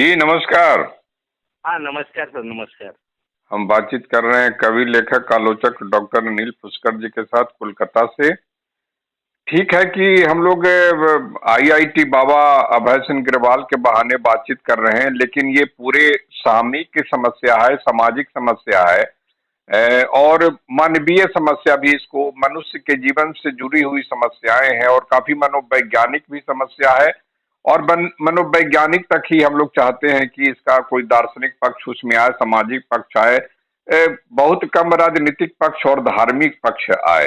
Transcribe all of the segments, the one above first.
जी नमस्कार। हाँ, नमस्कार सर, नमस्कार। हम बातचीत कर रहे हैं कवि, लेखक, आलोचक डॉक्टर अनिल पुष्कर जी के साथ कोलकाता से। ठीक है कि हम लोग आईआईटी बाबा अभय सिंह ग्रेवाल के बहाने बातचीत कर रहे हैं, लेकिन ये पूरे सामयिक समस्या है, सामाजिक समस्या है। और मानवीय समस्या भी, इसको मनुष्य के जीवन से जुड़ी हुई समस्याएं हैं और काफी मनोवैज्ञानिक भी समस्या है। और मनोवैज्ञानिक तक ही हम लोग चाहते हैं कि इसका कोई दार्शनिक पक्ष उसमें आए, सामाजिक पक्ष आए, बहुत कम राजनीतिक पक्ष और धार्मिक पक्ष आए।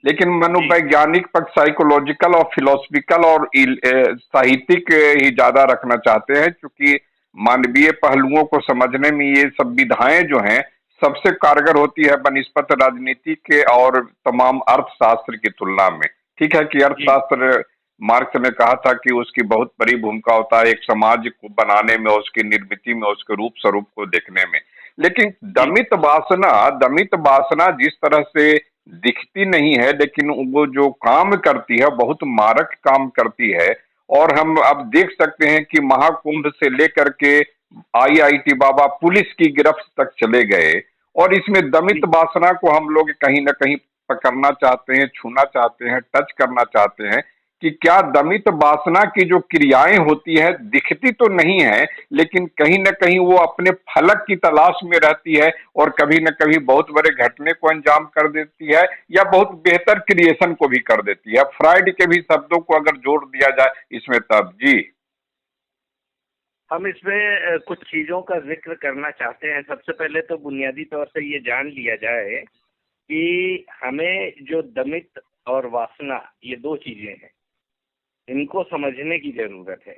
लेकिन जी, मनोवैज्ञानिक पक्ष, साइकोलॉजिकल और फिलोसफिकल और साहित्यिक ही ज्यादा रखना चाहते हैं, क्योंकि मानवीय पहलुओं को समझने में ये सब विधाएं जो हैं सबसे कारगर होती है बनिस्पत राजनीति के और तमाम अर्थशास्त्र की तुलना में। ठीक है कि जी, अर्थशास्त्र, मार्क्स ने कहा था कि उसकी बहुत बड़ी भूमिका होता है एक समाज को बनाने में, उसकी निर्मिति में, उसके रूप स्वरूप को देखने में। लेकिन जी, दमित वासना जिस तरह से दिखती नहीं है, लेकिन वो जो काम करती है बहुत मारक काम करती है। और हम अब देख सकते हैं कि महाकुंभ से लेकर के आईआईटी बाबा पुलिस की गिरफ्त तक चले गए। और इसमें दमित जी। वासना को हम लोग कहीं ना कहीं पकड़ना चाहते हैं, छूना चाहते हैं, टच करना चाहते हैं कि क्या दमित वासना की जो क्रियाएं होती है दिखती तो नहीं है, लेकिन कहीं न कहीं वो अपने फलक की तलाश में रहती है और कभी न कभी बहुत बड़े घटने को अंजाम कर देती है या बहुत बेहतर क्रिएशन को भी कर देती है। फ्राइड के भी शब्दों को अगर जोड़ दिया जाए इसमें तब जी। हम इसमें कुछ चीज़ों का ज़िक्र करना चाहते हैं। सबसे पहले तो बुनियादी तौर से ये जान लिया जाए कि हमें जो दमित और वासना, ये 2 चीज़ें हैं, इनको समझने की ज़रूरत है।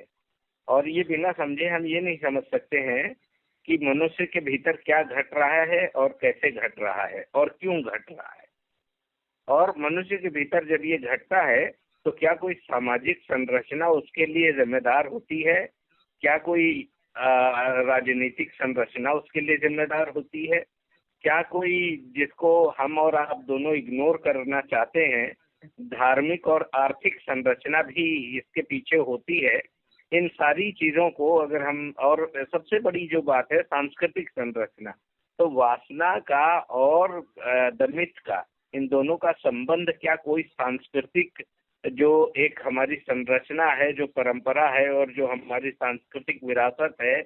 और ये बिना समझे हम ये नहीं समझ सकते हैं कि मनुष्य के भीतर क्या घट रहा है और कैसे घट रहा है और क्यों घट रहा है। और मनुष्य के भीतर जब ये घटता है, तो क्या कोई सामाजिक संरचना उसके लिए जिम्मेदार होती है? क्या कोई राजनीतिक संरचना उसके लिए जिम्मेदार होती है? क्या कोई, जिसको हम और आप दोनों इग्नोर करना चाहते हैं, धार्मिक और आर्थिक संरचना भी इसके पीछे होती है? इन सारी चीजों को अगर हम, और सबसे बड़ी जो बात है सांस्कृतिक संरचना, तो वासना का और दमित का, इन दोनों का संबंध क्या कोई सांस्कृतिक, जो एक हमारी संरचना है, जो परंपरा है और जो हमारी सांस्कृतिक विरासत है,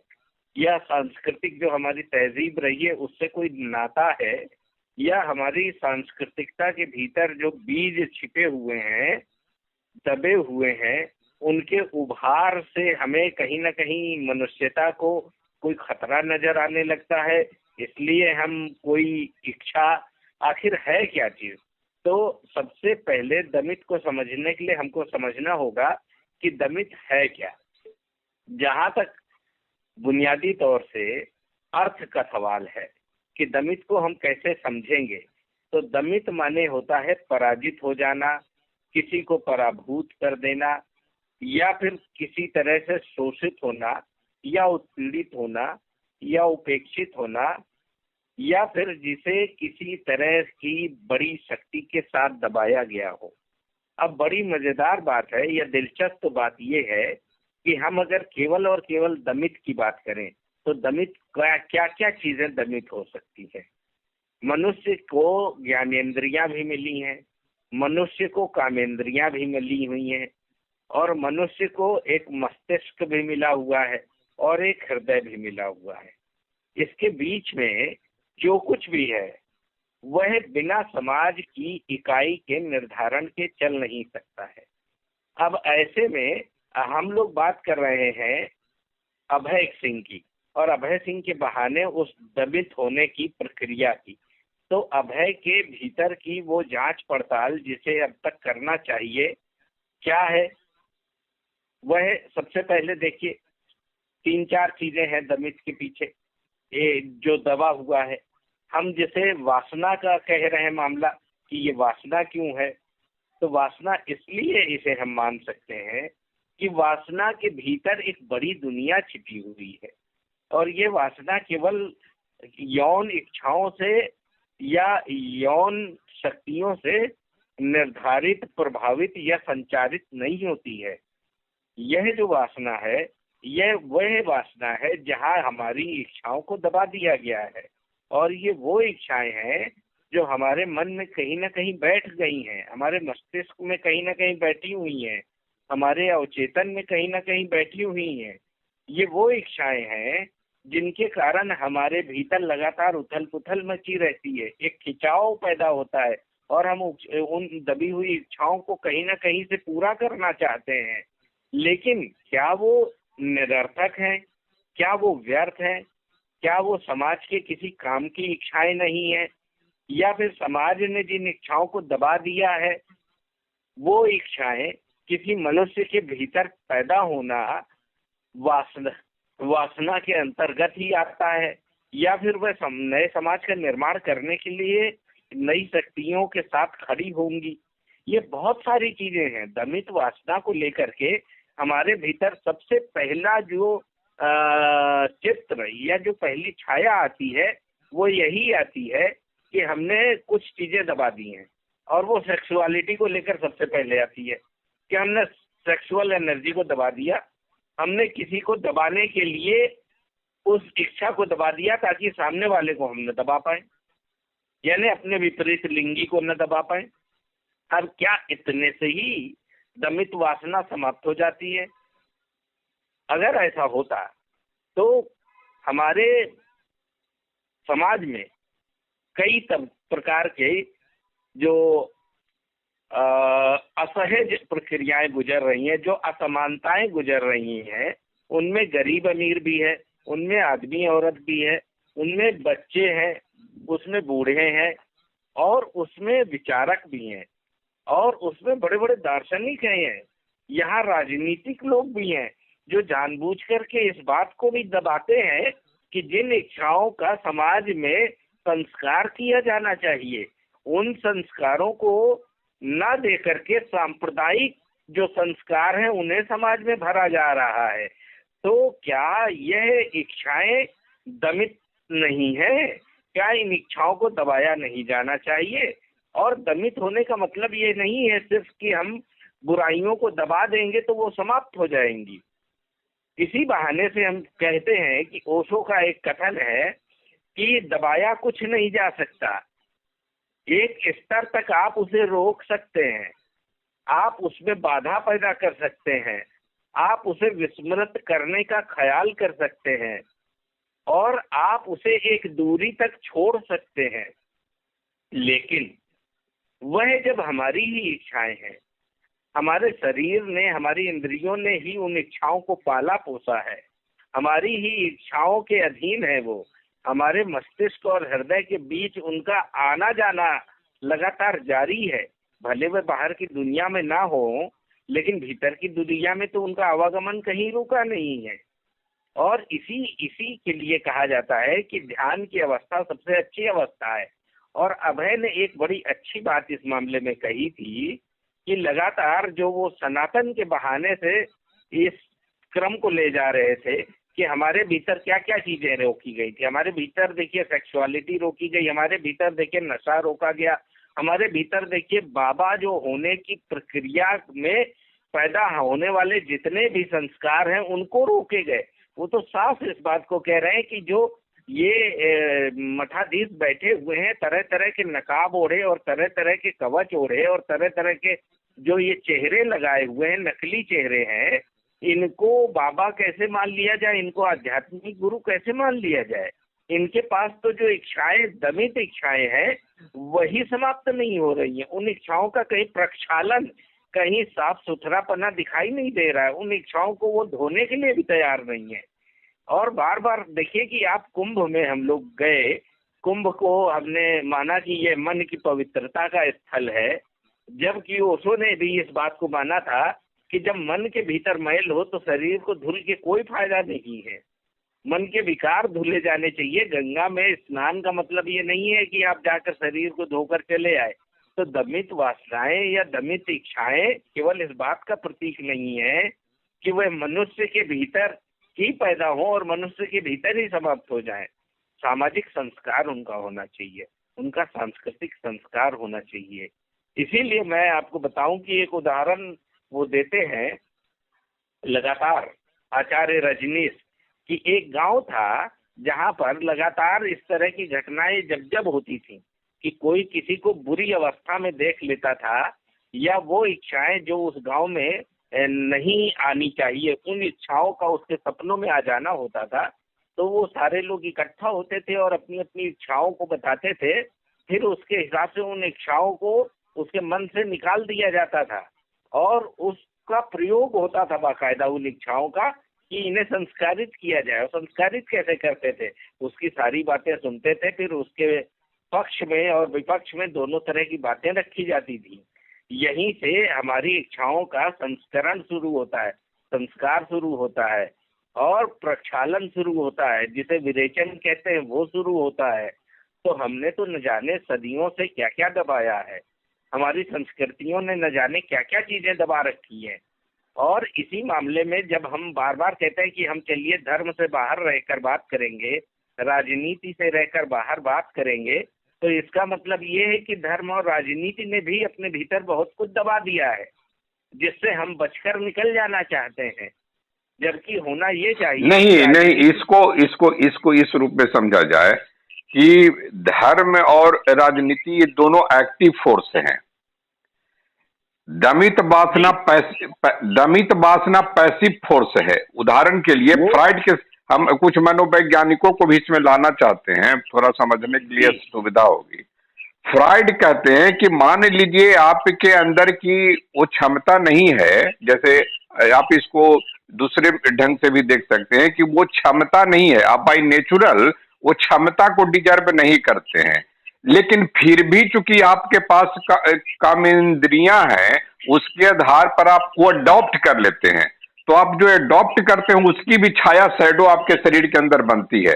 या सांस्कृतिक जो हमारी तहजीब रही है उससे कोई नाता है? या हमारी सांस्कृतिकता के भीतर जो बीज छिपे हुए हैं, दबे हुए हैं, उनके उभार से हमें कहीं ना कहीं मनुष्यता को कोई खतरा नजर आने लगता है, इसलिए हम कोई इच्छा, आखिर है क्या चीज? तो सबसे पहले दमित को समझने के लिए हमको समझना होगा कि दमित है क्या। जहां तक बुनियादी तौर से अर्थ का सवाल है कि दमित को हम कैसे समझेंगे, तो दमित माने होता है पराजित हो जाना, किसी को पराभूत कर देना, या फिर किसी तरह से शोषित होना, या उत्पीड़ित होना, या उपेक्षित होना, या फिर जिसे किसी तरह की बड़ी शक्ति के साथ दबाया गया हो। अब बड़ी मजेदार बात है या दिलचस्प बात यह है कि हम अगर केवल और केवल दमित की बात करें, तो दमित क्या क्या चीजें दमित हो सकती है। मनुष्य को ज्ञानेंद्रियां भी मिली हैं, मनुष्य को कामेंद्रियां भी मिली हुई हैं, और मनुष्य को एक मस्तिष्क भी मिला हुआ है और एक हृदय भी मिला हुआ है। इसके बीच में जो कुछ भी है वह बिना समाज की इकाई के निर्धारण के चल नहीं सकता है। अब ऐसे में हम लोग बात कर रहे हैं अभय सिंह की, और अभय सिंह के बहाने उस दमित होने की प्रक्रिया की। तो अभय के भीतर की वो जांच पड़ताल जिसे अब तक करना चाहिए, क्या है वह? सबसे पहले देखिए, 3-4 चीजें हैं दमित के पीछे, ये जो दबा हुआ है। हम जैसे वासना का कह रहे हैं मामला कि ये वासना क्यों है, तो वासना इसलिए इसे हम मान सकते हैं कि वासना के भीतर एक बड़ी दुनिया छिपी हुई है, और ये वासना केवल यौन इच्छाओं से या यौन शक्तियों से निर्धारित, प्रभावित या संचारित नहीं होती है। यह जो वासना है, यह वह वासना है जहाँ हमारी इच्छाओं को दबा दिया गया है, और ये वो इच्छाएं हैं जो हमारे मन में कहीं ना कहीं बैठ गई हैं, हमारे मस्तिष्क में कहीं ना कहीं बैठी हुई हैं, हमारे अवचेतन में कहीं ना कहीं बैठी हुई हैं। ये वो इच्छाएं हैं जिनके कारण हमारे भीतर लगातार उथल पुथल मची रहती है, एक खिंचाव पैदा होता है, और हम उन दबी हुई इच्छाओं को कहीं ना कहीं से पूरा करना चाहते हैं। लेकिन क्या वो निरर्थक है? क्या वो व्यर्थ है? क्या वो समाज के किसी काम की इच्छाएं नहीं है? या फिर समाज ने जिन इच्छाओं को दबा दिया है वो इच्छाएं किसी मनुष्य के भीतर पैदा होना वासना वासना के अंतर्गत ही आता है, या फिर वह नए समाज का निर्माण करने के लिए नई शक्तियों के साथ खड़ी होंगी? ये बहुत सारी चीजें हैं। दमित वासना को लेकर के हमारे भीतर सबसे पहला जो चित्र या जो पहली छाया आती है वो यही आती है कि हमने कुछ चीजें दबा दी हैं, और वो सेक्सुअलिटी को लेकर सबसे पहले आती है कि हमने सेक्सुअल एनर्जी को दबा दिया। हमने किसी को दबाने के लिए उस इच्छा को दबा दिया ताकि सामने वाले को हम न दबा पाए, यानी अपने विपरीत लिंगी को न दबा पाए। अब क्या इतने से ही दमित वासना समाप्त हो जाती है? अगर ऐसा होता तो हमारे समाज में कई प्रकार के जो असहज प्रक्रियाएं गुजर रही हैं, जो असमानताएं गुजर रही हैं, उनमें गरीब अमीर भी है, उनमें आदमी औरत भी है, उनमें बच्चे हैं, उसमें बूढ़े हैं, और उसमें विचारक भी हैं, और उसमें बड़े बड़े दार्शनिक हैं, यहाँ राजनीतिक लोग भी हैं जो जानबूझ करके इस बात को भी दबाते हैं कि जिन इच्छाओं का समाज में संस्कार किया जाना चाहिए उन संस्कारों को न दे करके सांप्रदायिक जो संस्कार हैं उन्हें समाज में भरा जा रहा है। तो क्या यह इच्छाएं दमित नहीं है? क्या इन इच्छाओं को दबाया नहीं जाना चाहिए? और दमित होने का मतलब ये नहीं है सिर्फ कि हम बुराइयों को दबा देंगे तो वो समाप्त हो जाएंगी। इसी बहाने से हम कहते हैं कि ओशो का एक कथन है कि दबाया कुछ नहीं जा सकता, एक स्तर तक आप उसे रोक सकते हैं, आप उसमें बाधा पैदा कर सकते हैं, आप उसे विस्मृत करने का ख्याल कर सकते हैं, और आप उसे एक दूरी तक छोड़ सकते हैं। लेकिन वह जब हमारी ही इच्छाएं हैं, हमारे शरीर ने, हमारी इंद्रियों ने ही उन इच्छाओं को पाला पोसा है, हमारी ही इच्छाओं के अधीन है वो, हमारे मस्तिष्क और हृदय के बीच उनका आना जाना लगातार जारी है। भले वे बाहर की दुनिया में ना हो, लेकिन भीतर की दुनिया में तो उनका आवागमन कहीं रुका नहीं है। और इसी इसी के लिए कहा जाता है कि ध्यान की अवस्था सबसे अच्छी अवस्था है। और अभय ने एक बड़ी अच्छी बात इस मामले में कही थी कि लगातार जो वो सनातन के बहाने से इस क्रम को ले जा रहे थे कि हमारे भीतर क्या क्या चीजें रोकी गई थी। हमारे भीतर देखिए सेक्सुअलिटी रोकी गई, हमारे भीतर देखिए नशा रोका गया, हमारे भीतर देखिए बाबा जो होने की प्रक्रिया में पैदा होने वाले जितने भी संस्कार हैं उनको रोके गए। वो तो साफ इस बात को कह रहे हैं कि जो ये मठाधीश बैठे हुए हैं, तरह तरह के नकाब ओढ़े और तरह तरह के कवच ओढ़े और तरह तरह के जो ये चेहरे लगाए हुए हैं, नकली चेहरे हैं, इनको बाबा कैसे मान लिया जाए, इनको आध्यात्मिक गुरु कैसे मान लिया जाए? इनके पास तो जो इच्छाएं, दमित इच्छाएं हैं, वही समाप्त नहीं हो रही हैं। उन इच्छाओं का कहीं प्रक्षालन, कहीं साफ सुथरापना दिखाई नहीं दे रहा है। उन इच्छाओं को वो धोने के लिए भी तैयार नहीं है। और बार बार देखिए कि आप कुंभ में हम लोग गए, कुंभ को हमने माना कि ये मन की पवित्रता का स्थल है, जबकि ओशो ने भी इस बात को माना था कि जब मन के भीतर मैल हो तो शरीर को धुल के कोई फायदा नहीं है, मन के विकार धुले जाने चाहिए। गंगा में स्नान का मतलब ये नहीं है कि आप जाकर शरीर को धोकर चले आए। तो दमित वासनाएं या दमित इच्छाएं केवल इस बात का प्रतीक नहीं है कि वह मनुष्य के भीतर ही पैदा हो और मनुष्य के भीतर ही समाप्त हो जाए। सामाजिक संस्कार उनका होना चाहिए, उनका सांस्कृतिक संस्कार होना चाहिए। इसीलिए मैं आपको बताऊं कि एक उदाहरण वो देते हैं लगातार आचार्य रजनीश, कि एक गांव था जहां पर लगातार इस तरह की घटनाएं जब जब होती थी कि कोई किसी को बुरी अवस्था में देख लेता था, या वो इच्छाएं जो उस गांव में नहीं आनी चाहिए, उन इच्छाओं का उसके सपनों में आ जाना होता था, तो वो सारे लोग इकट्ठा होते थे और अपनी अपनी इच्छाओं को बताते थे। फिर उसके हिसाब से उन इच्छाओं को उसके मन से निकाल दिया जाता था और उसका प्रयोग होता था बाकायदा उन इच्छाओं का कि इन्हें संस्कारित किया जाए। और संस्कारित कैसे करते थे, उसकी सारी बातें सुनते थे, फिर उसके पक्ष में और विपक्ष में दोनों तरह की बातें रखी जाती थी। यहीं से हमारी इच्छाओं का संस्करण शुरू होता है, संस्कार शुरू होता है और प्रक्षालन शुरू होता है, जिसे विरेचन कहते हैं, वो शुरू होता है। तो हमने तो न जाने सदियों से क्या क्या दबाया है, हमारी संस्कृतियों ने न जाने क्या क्या चीजें दबा रखी हैं। और इसी मामले में जब हम बार बार कहते हैं कि हम चलिए धर्म से बाहर रहकर बात करेंगे, राजनीति से रहकर बाहर बात करेंगे, तो इसका मतलब ये है कि धर्म और राजनीति ने भी अपने भीतर बहुत कुछ दबा दिया है, जिससे हम बचकर निकल जाना चाहते हैं। जबकि होना ये चाहिए नहीं नहीं, इसको इसको इसको इस रूप में समझा जाए कि धर्म और राजनीति ये दोनों एक्टिव फोर्स हैं। दमित वासना पैसिव फोर्स है। उदाहरण के लिए फ्राइड के, हम कुछ मनोवैज्ञानिकों को भी इसमें लाना चाहते हैं, थोड़ा समझने के लिए सुविधा होगी। फ्राइड कहते हैं कि मान लीजिए आपके अंदर की वो क्षमता नहीं है, जैसे आप इसको दूसरे ढंग से भी देख सकते हैं कि वो क्षमता नहीं है, आप बाई नेचुरल वो क्षमता को डिजर्व नहीं करते हैं, लेकिन फिर भी चूंकि आपके पास काम इंद्रियां हैं, उसके आधार पर आप वो अडॉप्ट कर लेते हैं। तो आप जो अडॉप्ट करते हैं उसकी भी छाया शैडो आपके शरीर के अंदर बनती है,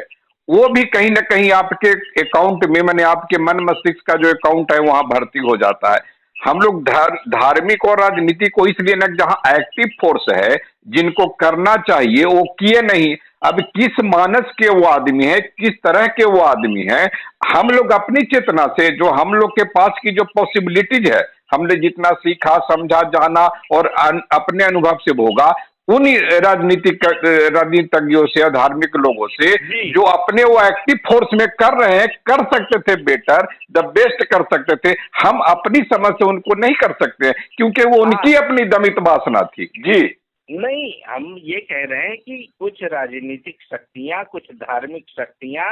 वो भी कहीं ना कहीं आपके अकाउंट में, माने आपके मन मस्तिष्क का जो अकाउंट है वहां भर्ती हो जाता है। हम लोग धार्मिक और राजनीति को इसलिए न, जहां एक्टिव फोर्स है, जिनको करना चाहिए वो किए नहीं। अब किस मानस के वो आदमी है, किस तरह के वो आदमी है, हम लोग अपनी चेतना से, जो हम लोग के पास की जो पॉसिबिलिटीज है, हमने जितना सीखा समझा जाना और अपने अनुभव से भोगा, उन राजनीतिज्ञों से, धार्मिक लोगों से जो अपने वो एक्टिव फोर्स में कर रहे हैं, कर सकते थे बेटर, द बेस्ट कर सकते थे, हम अपनी समझ से उनको नहीं कर सकते क्योंकि वो उनकी अपनी दमित वासना थी। जी नहीं, हम ये कह रहे हैं कि कुछ राजनीतिक शक्तियां, कुछ धार्मिक शक्तियां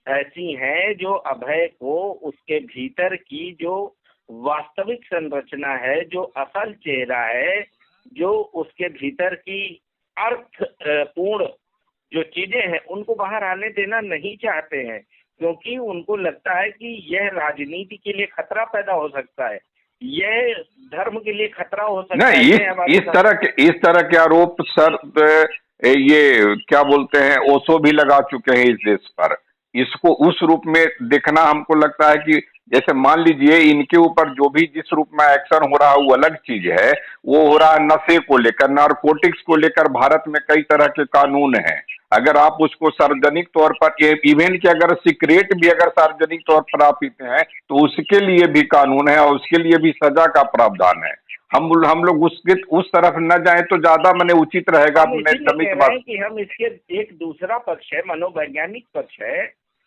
ऐसी हैं जो अभय को उसके भीतर की जो वास्तविक संरचना है, जो असल चेहरा है, जो उसके भीतर की अर्थ पूर्ण जो चीजें हैं, उनको बाहर आने देना नहीं चाहते हैं, क्योंकि उनको लगता है कि यह राजनीति के लिए खतरा पैदा हो सकता है, यह धर्म के लिए खतरा हो सकता है। नहीं, इस तरह के आरोप सर ये क्या बोलते हैं, ओशो भी लगा चुके हैं इस देश पर। इसको उस रूप में देखना हमको लगता है कि जैसे मान लीजिए इनके ऊपर जो भी जिस रूप में एक्शन हो रहा है वो अलग चीज है, वो हो रहा है नशे को लेकर, नारकोटिक्स को लेकर भारत में कई तरह के कानून हैं। अगर आप उसको सार्वजनिक तौर पर, इवन कि अगर सिगरेट भी अगर सार्वजनिक तौर पर आप पीते हैं तो उसके लिए भी कानून है और उसके लिए भी सजा का प्रावधान है। हम लोग उस तरफ न जाएं तो ज्यादा मैंने उचित रहेगा। कि हम इसके एक दूसरा पक्ष है, मनोवैज्ञानिक पक्ष है,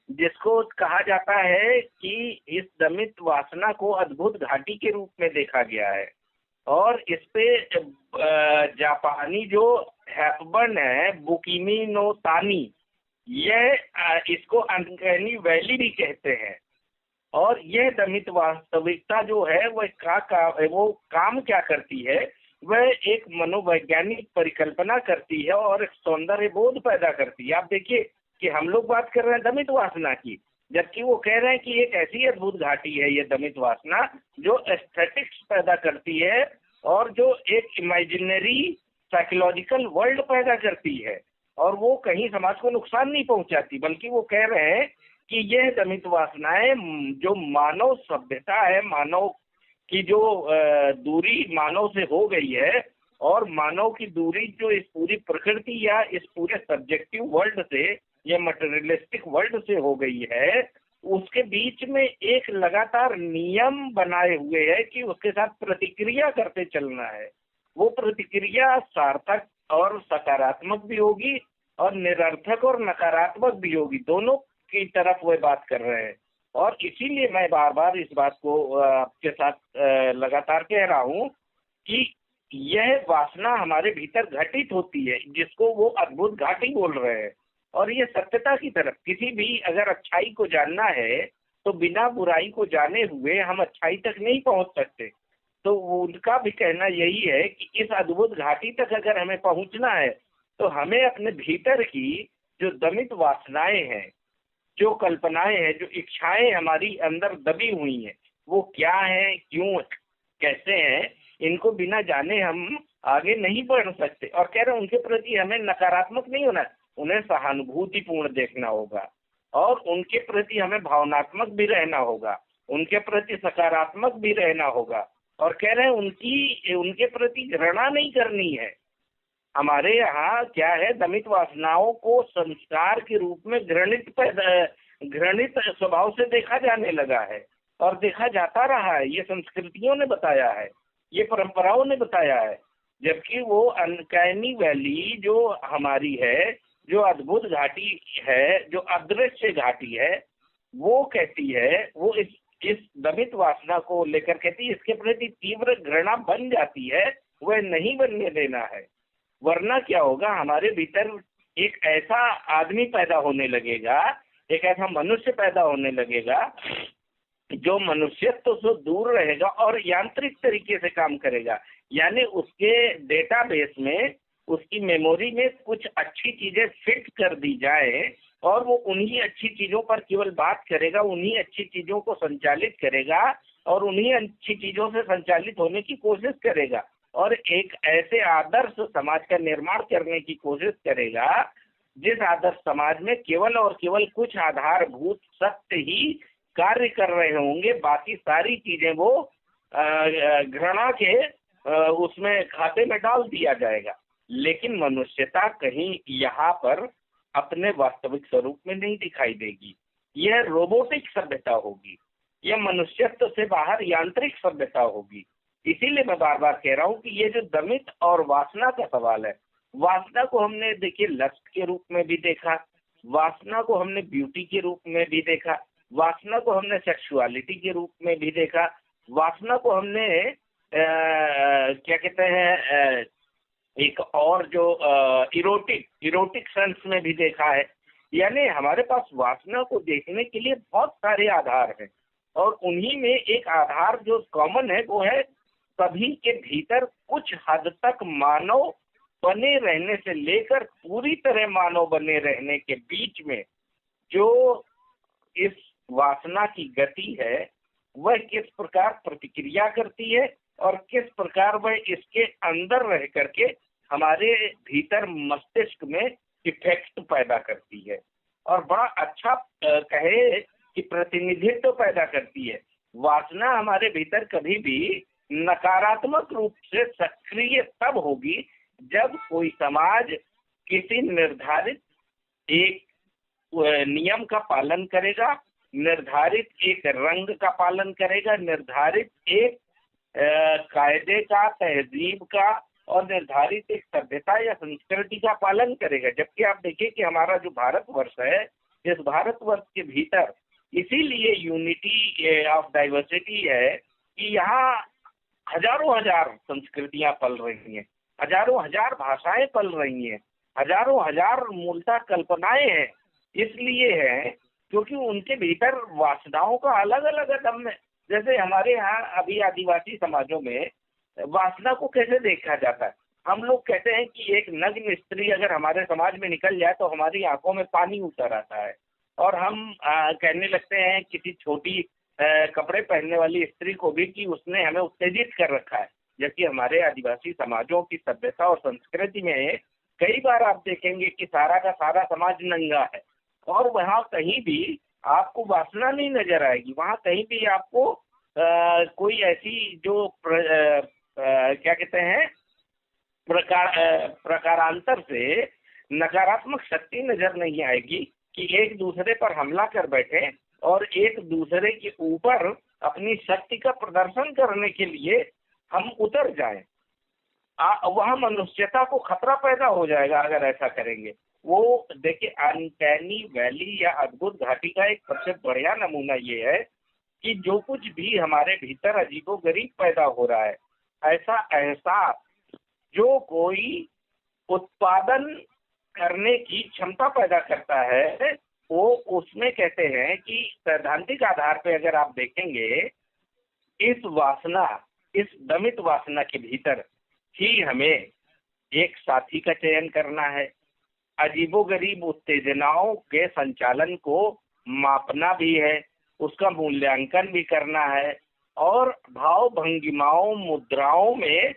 जिसको कहा जाता है कि इस दमित वासना को अद्भुत घाटी के रूप में देखा गया है। और इस पे जापानी जो हैपबर्न है, बुकिमी नो तानी, यह इसको अनकैनी वैली भी कहते हैं। और यह दमित वास्तविकता जो है वो काम क्या करती है, वह एक मनोवैज्ञानिक परिकल्पना करती है और एक सौंदर्य बोध पैदा करती है। आप देखिए कि हम लोग बात कर रहे हैं दमित वासना की, जबकि वो कह रहे हैं कि एक ऐसी अद्भुत घाटी है ये दमित वासना जो एस्थेटिक्स पैदा करती है और जो एक इमेजिनरी साइकोलॉजिकल वर्ल्ड पैदा करती है, और वो कहीं समाज को नुकसान नहीं पहुंचाती, बल्कि वो कह रहे हैं कि यह दमित वासनाएं जो मानव सभ्यता है, मानव की जो दूरी मानव से हो गई है, और मानव की दूरी जो इस पूरी प्रकृति या इस पूरे सब्जेक्टिव वर्ल्ड से या मटेरियलिस्टिक वर्ल्ड से हो गई है, उसके बीच में एक लगातार नियम बनाए हुए है कि उसके साथ प्रतिक्रिया करते चलना है। वो प्रतिक्रिया सार्थक और सकारात्मक भी होगी और निरर्थक और नकारात्मक भी होगी, दोनों की तरफ वह बात कर रहे हैं। और इसीलिए मैं बार बार इस बात को आपके साथ लगातार कह रहा हूं कि यह वासना हमारे भीतर घटित होती है, जिसको वो अद्भुत घाटी बोल रहे हैं। और ये सत्यता की तरफ, किसी भी अगर अच्छाई को जानना है तो बिना बुराई को जाने हुए हम अच्छाई तक नहीं पहुंच सकते। तो उनका भी कहना यही है कि इस अद्भुत घाटी तक अगर हमें पहुंचना है तो हमें अपने भीतर की जो दमित वासनाएं हैं, जो कल्पनाएं हैं, जो इच्छाएं हमारी अंदर दबी हुई हैं, वो क्या है, क्यों, कैसे हैं, इनको बिना जाने हम आगे नहीं बढ़ सकते। और कह रहे हैं उनके प्रति हमें नकारात्मक नहीं होना, उन्हें सहानुभूतिपूर्ण देखना होगा और उनके प्रति हमें भावनात्मक भी रहना होगा, उनके प्रति सकारात्मक भी रहना होगा। और कह रहे हैं उनके प्रति घृणा नहीं करनी है। हमारे यहाँ क्या है, दमित वासनाओं को संस्कार के रूप में घृणित स्वभाव से देखा जाने लगा है और देखा जाता रहा है। ये संस्कृतियों ने बताया है, ये परंपराओं ने बताया है। जबकि वो अनकैनी वैली जो हमारी है, जो अद्भुत घाटी है, जो अदृश्य घाटी है, वो कहती है, वो इस दमित वासना को लेकर कहती है इसके प्रति तीव्र घृणा बन जाती है, वह नहीं बनने देना है। वरना क्या होगा, हमारे भीतर एक ऐसा आदमी पैदा होने लगेगा, एक ऐसा मनुष्य पैदा होने लगेगा जो मनुष्यत्व से दूर रहेगा और यांत्रिक तरीके से काम करेगा। यानी उसके डेटाबेस में, उसकी मेमोरी में कुछ अच्छी चीजें फिट कर दी जाए और वो उन्हीं अच्छी चीजों पर केवल बात करेगा, उन्हीं अच्छी चीजों को संचालित करेगा और उन्हीं अच्छी चीजों से संचालित होने की कोशिश करेगा और एक ऐसे आदर्श समाज का निर्माण करने की कोशिश करेगा जिस आदर्श समाज में केवल और केवल कुछ आधारभूत सत्य ही कार्य कर रहे होंगे, बाकी सारी चीजें वो घृणा के उसमें खाते में डाल दिया जाएगा। लेकिन मनुष्यता कहीं यहाँ पर अपने वास्तविक स्वरूप में नहीं दिखाई देगी। यह रोबोटिक सभ्यता होगी, यह मनुष्यत्व से बाहर यांत्रिक सभ्यता होगी। इसीलिए मैं बार बार कह रहा हूँ कि ये जो दमित और वासना का सवाल है, वासना को हमने देखिए लस्ट के रूप में भी देखा, वासना को हमने ब्यूटी के रूप में भी देखा, वासना को हमने सेक्सुअलिटी के रूप में भी देखा, वासना को हमने क्या कहते हैं एक और जो इरोटिक सेंस में भी देखा है। यानी हमारे पास वासना को देखने के लिए बहुत सारे आधार हैं और उन्हीं में एक आधार जो कॉमन है वो है सभी के भीतर कुछ हद तक मानव बने रहने से लेकर पूरी तरह मानव बने रहने के बीच में जो इस वासना की गति है वह किस प्रकार प्रतिक्रिया करती है और किस प्रकार वह इसके अंदर रह करके हमारे भीतर मस्तिष्क में इफेक्ट पैदा करती है और बड़ा अच्छा कहे कि प्रतिनिधित्व पैदा करती है। वासना हमारे भीतर कभी भी नकारात्मक रूप से सक्रिय तब होगी जब कोई समाज किसी निर्धारित एक नियम का पालन करेगा, निर्धारित एक रंग का पालन करेगा, निर्धारित एक कायदे का, तहजीब का और निर्धारित एक सभ्यता या संस्कृति का पालन करेगा। जबकि आप देखिए कि हमारा जो भारतवर्ष है, इस भारतवर्ष के भीतर इसीलिए यूनिटी ऑफ डाइवर्सिटी है कि यहाँ हजारों हजार संस्कृतियां पल रही हैं, हजारों हजार भाषाएं पल रही हैं, हजारों हजार मूलतः कल्पनाएं हैं। इसलिए है क्योंकि उनके भीतर वासनाओं का अलग अलग अदम है। जैसे हमारे यहाँ अभी आदिवासी समाजों में वासना को कैसे देखा जाता है, हम लोग कहते हैं कि एक नग्न स्त्री अगर हमारे समाज में निकल जाए तो हमारी आंखों में पानी उतर आता है और हम कहने लगते हैं किसी छोटी कपड़े पहनने वाली स्त्री को भी कि उसने हमें उत्तेजित कर रखा है। जबकि हमारे आदिवासी समाजों की सभ्यता और संस्कृति में कई बार आप देखेंगे कि सारा का सारा समाज नंगा है और वहाँ कहीं भी आपको वासना नहीं नजर आएगी। वहाँ कहीं भी आपको कोई ऐसी जो क्या कहते हैं प्रकारांतर से नकारात्मक शक्ति नजर नहीं आएगी कि एक दूसरे पर हमला कर बैठे और एक दूसरे के ऊपर अपनी शक्ति का प्रदर्शन करने के लिए हम उतर जाएं। वहाँ मनुष्यता को खतरा पैदा हो जाएगा अगर ऐसा करेंगे। वो देखिए, अनकैनी वैली या अद्भुत घाटी का एक सबसे बढ़िया नमूना ये है कि जो कुछ भी हमारे भीतर अजीबोगरीब पैदा हो रहा है, ऐसा एहसास जो कोई उत्पादन करने की क्षमता पैदा करता है, वो उसमें कहते हैं कि सैद्धांतिक आधार पे अगर आप देखेंगे, इस वासना, इस दमित वासना के भीतर ही हमें एक साथी का चयन करना है, अजीबोगरीब उत्तेजनाओं के संचालन को मापना भी है, उसका मूल्यांकन भी करना है, और भाव भंगिमाओं मुद्राओं में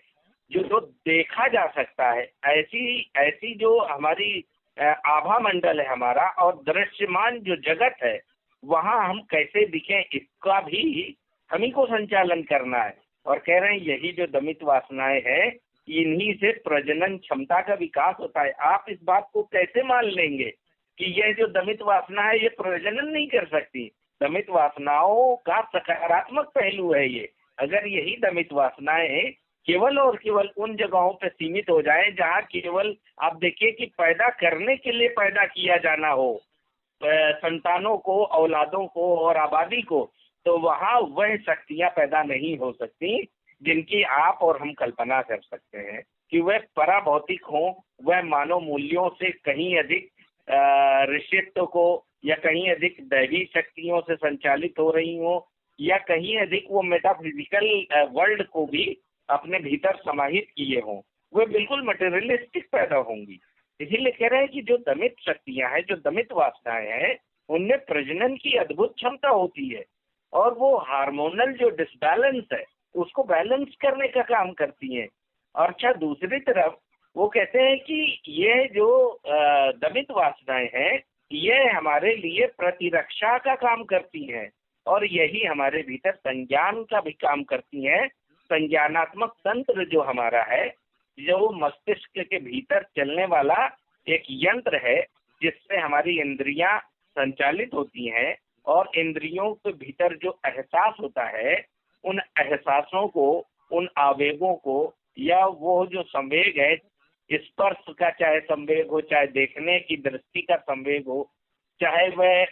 जो देखा जा सकता है, ऐसी ऐसी जो हमारी आभा मंडल है हमारा, और दृश्यमान जो जगत है वहाँ हम कैसे दिखें, इसका भी हम ही को संचालन करना है। और कह रहे हैं यही जो दमित वासनाएं हैं, इन्हीं से प्रजनन क्षमता का विकास होता है। आप इस बात को कैसे मान लेंगे कि यह जो दमित वासना है ये प्रजनन नहीं कर सकती? दमित वासनाओं का सकारात्मक पहलू है ये। अगर यही दमित वासनाएं केवल और केवल उन जगहों पर सीमित हो जाए जहाँ केवल आप देखिए कि पैदा करने के लिए पैदा किया जाना हो संतानों को, औलादों को और आबादी को, तो वहाँ वह शक्तियां पैदा नहीं हो सकती जिनकी आप और हम कल्पना कर सकते हैं कि वह पराभौतिक हों, वह मानव मूल्यों से कहीं अधिक ऋषित्व को या कहीं अधिक दैवी शक्तियों से संचालित हो रही हो, या कहीं अधिक वो मेटाफिजिकल वर्ल्ड को भी अपने भीतर समाहित किए हों, वे बिल्कुल मटेरियलिस्टिक पैदा होंगी। इसीलिए कह रहे हैं कि जो दमित शक्तियां हैं, जो दमित वासनाएं हैं, उनमें प्रजनन की अद्भुत क्षमता होती है, और वो हार्मोनल जो डिसबैलेंस है उसको बैलेंस करने का काम करती हैं। और अच्छा, दूसरी तरफ वो कहते हैं कि ये जो दमित वासनाएं हैं, ये हमारे लिए प्रतिरक्षा का काम करती हैं, और यही हमारे भीतर संज्ञान का भी काम करती हैं। संज्ञानात्मक तंत्र जो हमारा है, जो मस्तिष्क के भीतर चलने वाला एक यंत्र है जिससे हमारी इंद्रियां संचालित होती हैं, और इंद्रियों के भीतर जो एहसास होता है, उन एहसासों को, उन आवेगों को, या वो जो संवेग है, स्पर्श का चाहे संवेग हो, चाहे देखने की दृष्टि का संवेग हो, चाहे वह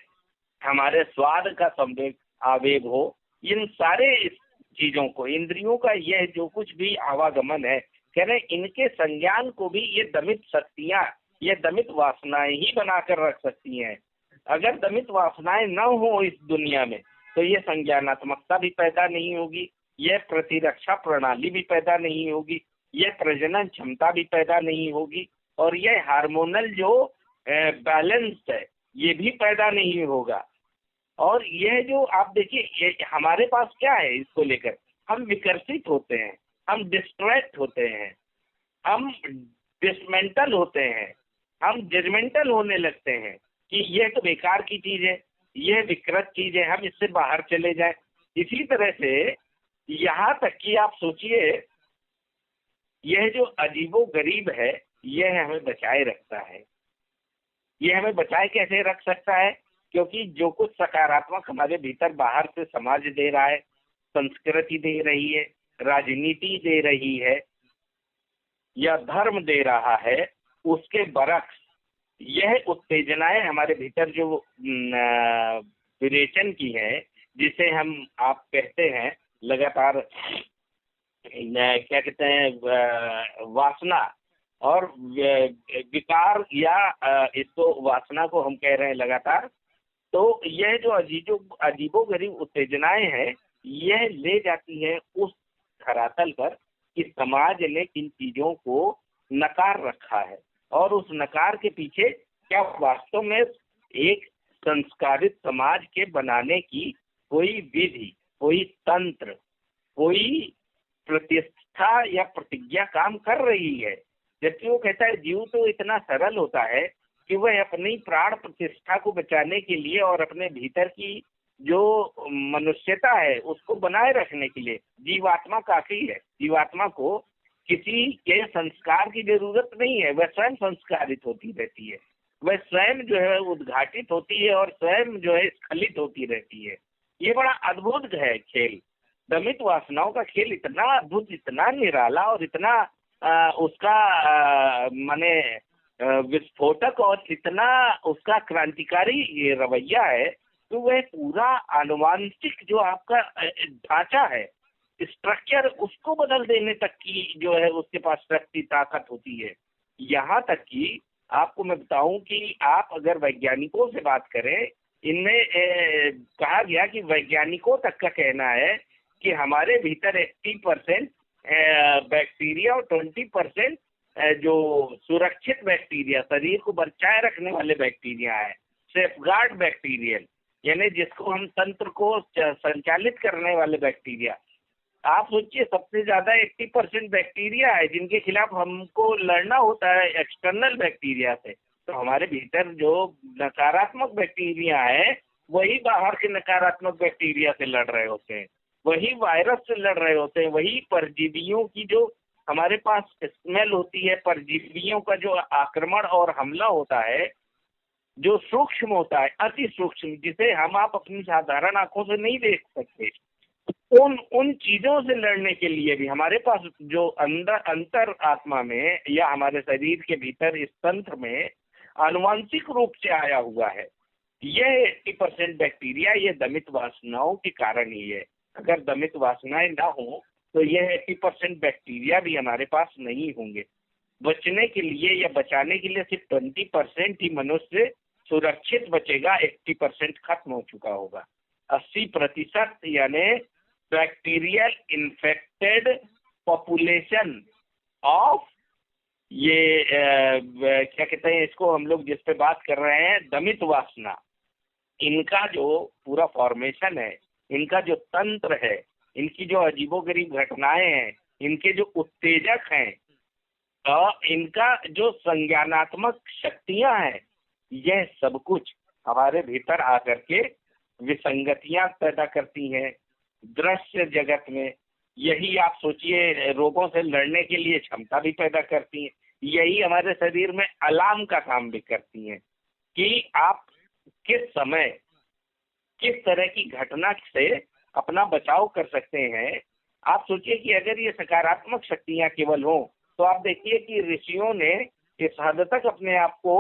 हमारे स्वाद का संवेग आवेग हो, इन सारे चीजों को, इंद्रियों का यह जो कुछ भी आवागमन है, कह रहे इनके संज्ञान को भी ये दमित शक्तियां, ये दमित वासनाएं ही बनाकर रख सकती हैं। अगर दमित वासनाएं न हो इस दुनिया में, तो ये संज्ञानात्मकता भी पैदा नहीं होगी, यह प्रतिरक्षा प्रणाली भी पैदा नहीं होगी, यह प्रजनन क्षमता भी पैदा नहीं होगी, और यह हार्मोनल जो बैलेंस है ये भी पैदा नहीं होगा। और यह जो आप देखिए, हमारे पास क्या है इसको लेकर, हम विकर्षित होते हैं, हम डिस्ट्रैक्ट होते हैं, हम डिसमेंटल होते हैं, हम जजमेंटल होने लगते हैं कि यह तो बेकार की चीज है, यह विकृत चीज है, हम इससे बाहर चले जाएं। इसी तरह से यहाँ तक कि आप सोचिए, यह जो अजीबो गरीब है, यह हमें बचाए रखता है। यह हमें बचाए कैसे रख सकता है? क्योंकि जो कुछ सकारात्मक हमारे भीतर बाहर से समाज दे रहा है, संस्कृति दे रही है, राजनीति दे रही है, या धर्म दे रहा है, उसके बरक्स यह उत्तेजनाएं हमारे भीतर जो विरेचन की है, जिसे हम आप कहते हैं लगातार क्या कहते हैं, वासना और विकार, या इसको वासना को हम कह रहे हैं लगातार। तो यह जो अजीबो गरीब उत्तेजनाएं हैं, यह ले जाती है उस धरातल पर कि समाज ने किन चीजों को नकार रखा है, और उस नकार के पीछे क्या वास्तव में एक संस्कारित समाज के बनाने की कोई विधि, कोई तंत्र, कोई प्रतिष्ठा या प्रतिज्ञा काम कर रही है। जबकि वो कहता है जीव तो इतना सरल होता है कि वह अपनी प्राण प्रतिष्ठा को बचाने के लिए और अपने भीतर की जो मनुष्यता है उसको बनाए रखने के लिए जीवात्मा काफी है। जीवात्मा को किसी के संस्कार की जरूरत नहीं है, वह स्वयं संस्कारित होती रहती है, वह स्वयं जो है उद्घाटित होती है और स्वयं जो है स्खलित होती रहती है। ये बड़ा अद्भुत है खेल, दमित वासनाओं का खेल इतना अद्भुत, इतना निराला और इतना उसका माने विस्फोटक और इतना उसका क्रांतिकारी ये रवैया है, तो वह पूरा आनुवांशिक जो आपका ढांचा है, स्ट्रक्चर, उसको बदल देने तक की जो है उसके पास शक्ति ताकत होती है। यहाँ तक कि आपको मैं बताऊं कि आप अगर वैज्ञानिकों से बात करें, इनमें कहा गया कि वैज्ञानिकों तक का कहना है कि हमारे भीतर 80% बैक्टीरिया और 20% जो सुरक्षित बैक्टीरिया, शरीर को बचाए रखने वाले बैक्टीरिया है, सेफगार्ड बैक्टीरियल, यानी जिसको हम तंत्र को संचालित करने वाले बैक्टीरिया। आप सोचिए, सबसे ज्यादा 80% बैक्टीरिया है जिनके खिलाफ हमको लड़ना होता है एक्सटर्नल बैक्टीरिया से। तो हमारे भीतर जो नकारात्मक बैक्टीरिया है वही बाहर के नकारात्मक बैक्टीरिया से लड़ रहे होते हैं, वही वायरस से लड़ रहे होते हैं, वही परजीवियों की जो हमारे पास स्मेल होती है, परजीवियों का जो आक्रमण और हमला होता है, जो सूक्ष्म होता है, अति सूक्ष्म, जिसे हम आप अपनी साधारण आंखों से नहीं देख सकते, उन चीजों से लड़ने के लिए भी हमारे पास जो अंतर आत्मा में या हमारे शरीर के भीतर इस तंत्र में आनुवांशिक रूप से आया हुआ है, यह 80% बैक्टीरिया ये दमित वासनाओं के कारण ही है। अगर दमित वासनाएं ना हो तो यह 80% बैक्टीरिया भी हमारे पास नहीं होंगे। बचने के लिए या बचाने के लिए सिर्फ 20% ही मनुष्य सुरक्षित बचेगा, 80% खत्म हो चुका होगा। 80% यानी बैक्टीरियल इन्फेक्टेड पॉपुलेशन ऑफ ये क्या कहते हैं इसको, हम लोग जिस पे बात कर रहे हैं दमित वासना, इनका जो पूरा फॉर्मेशन है, इनका जो तंत्र है, इनकी जो अजीबोगरीब घटनाएं हैं, इनके जो उत्तेजक हैं, इनका जो संज्ञानात्मक शक्तियां हैं, यह सब कुछ हमारे भीतर आकर के विसंगतियां पैदा करती हैं दृश्य जगत में। यही आप सोचिए, रोगों से लड़ने के लिए क्षमता भी पैदा करती हैं। यही हमारे शरीर में अलार्म का काम भी करती हैं कि आप किस समय किस तरह की घटना से अपना बचाव कर सकते हैं। आप सोचिए कि अगर ये सकारात्मक शक्तियां केवल हों, तो आप देखिए कि ऋषियों ने इस हद तक अपने आप को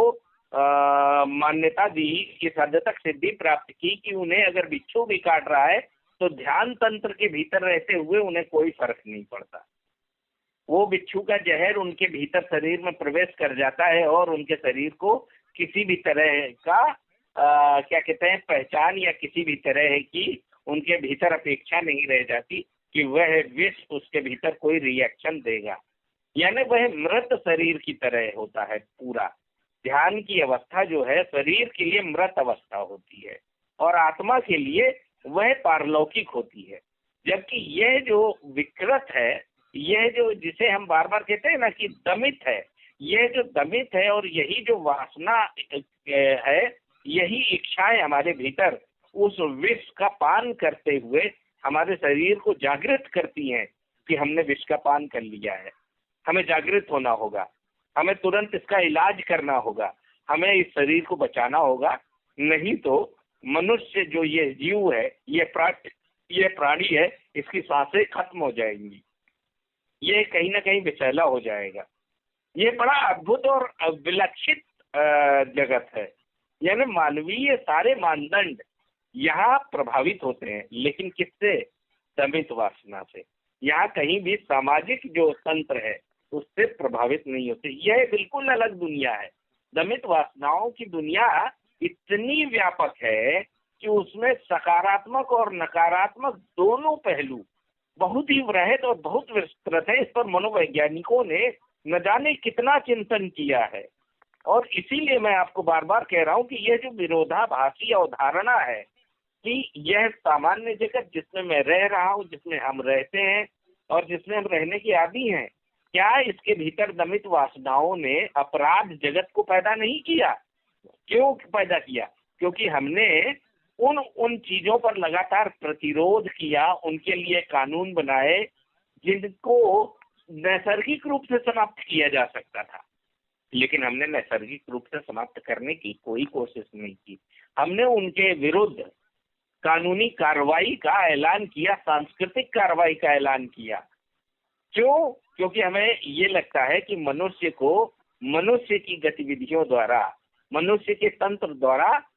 मान्यता दी, इस हद तक सिद्धि प्राप्त की कि उन्हें अगर बिच्छू भी काट रहा है तो ध्यान तंत्र के भीतर रहते हुए उन्हें कोई फर्क नहीं पड़ता। वो बिच्छू का जहर उनके भीतर शरीर में प्रवेश कर जाता है और उनके शरीर को किसी भी तरह का क्या कहते हैं पहचान या किसी भी तरह की उनके भीतर अपेक्षा नहीं रह जाती कि वह विष उसके भीतर कोई रिएक्शन देगा। यानी वह मृत शरीर की तरह होता है। पूरा ध्यान की अवस्था जो है शरीर के लिए मृत अवस्था होती है और आत्मा के लिए वह पारलौकिक होती है। जबकि यह जो विकृत है, यह जो जिसे हम बार बार कहते हैं ना कि दमित है, यह जो दमित है और यही जो वासना है, यही इच्छाएं हमारे भीतर उस विष का पान करते हुए हमारे शरीर को जागृत करती हैं कि हमने विष का पान कर लिया है, हमें जागृत होना होगा, हमें तुरंत इसका इलाज करना होगा, हमें इस शरीर को बचाना होगा, नहीं तो मनुष्य जो ये जीव है, ये प्राणी है, इसकी सांसें खत्म हो जाएंगी, ये कहीं ना कहीं विषैला हो जाएगा। ये बड़ा अद्भुत और विलक्षित जगत है। यानी मानवीय सारे मानदंड यहाँ प्रभावित होते हैं, लेकिन किससे? दमित वासना से। यहाँ कहीं भी सामाजिक जो तंत्र है उससे प्रभावित नहीं होते। यह बिल्कुल अलग दुनिया है। दमित वासनाओं की दुनिया इतनी व्यापक है कि उसमें सकारात्मक और नकारात्मक दोनों पहलू बहुत ही वृहद और बहुत विस्तृत है। इस पर मनोवैज्ञानिकों ने न जाने कितना चिंतन किया है और इसीलिए मैं आपको बार बार कह रहा हूं कि यह जो विरोधाभासी अवधारणा है कि यह सामान्य जगत जिसमें मैं रह रहा हूं, जिसमें हम रहते हैं और जिसमें हम रहने के आदी हैं, क्या इसके भीतर दमित वासनाओं ने अपराध जगत को पैदा नहीं किया? क्यों पैदा किया? क्योंकि हमने उन चीजों पर लगातार प्रतिरोध किया, उनके लिए कानून बनाए जिनको नैसर्गिक रूप से समाप्त किया जा सकता था, लेकिन हमने नैसर्गिक रूप से समाप्त करने की कोई कोशिश नहीं की। हमने उनके विरुद्ध कानूनी कार्रवाई का ऐलान किया, सांस्कृतिक कार्रवाई का ऐलान किया। क्यों? क्योंकि हमें ये लगता है कि मनुष्य को मनुष्य की गतिविधियों द्वारा, मनुष्य के तंत्र द्वारा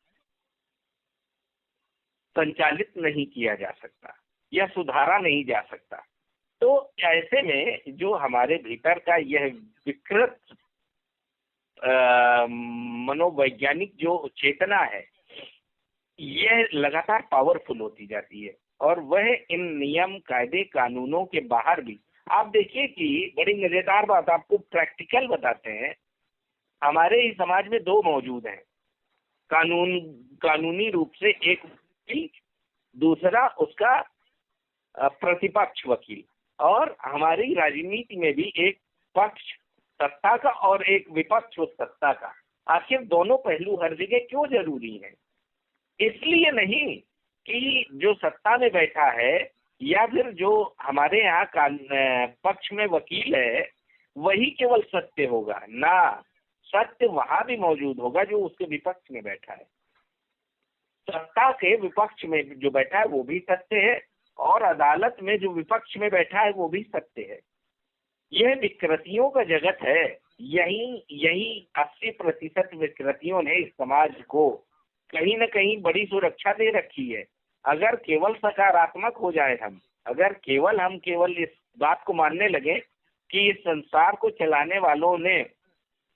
संचालित नहीं किया जा सकता या सुधारा नहीं जा सकता। तो ऐसे में जो हमारे भीतर का यह विकृत मनोवैज्ञानिक जो चेतना है, यह लगातार पावरफुल होती जाती है और वह इन नियम कायदे कानूनों के बाहर भी, आप देखिए कि बड़ी मजेदार बात आपको प्रैक्टिकल बताते हैं, हमारे ही समाज में दो मौजूद हैं, कानूनी रूप से एक वकील, दूसरा उसका प्रतिपक्ष वकील। और हमारी राजनीति में भी एक पक्ष सत्ता का और एक विपक्ष उस सत्ता का। आखिर दोनों पहलू हर जगह क्यों जरूरी हैं? इसलिए नहीं कि जो सत्ता में बैठा है या फिर जो हमारे यहाँ पक्ष में वकील है वही केवल सत्य होगा ना, सत्य वहां भी मौजूद होगा जो उसके विपक्ष में बैठा है। सत्ता के विपक्ष में जो बैठा है वो भी सत्य है और अदालत में जो विपक्ष में बैठा है वो भी सत्य है। यह विकृतियों का जगत है। यही 80% विकृतियों ने इस समाज को कहीं न कहीं बड़ी सुरक्षा दे रखी है। अगर केवल सकारात्मक हो जाए हम, अगर हम केवल इस बात को मानने लगे कि इस संसार को चलाने वालों ने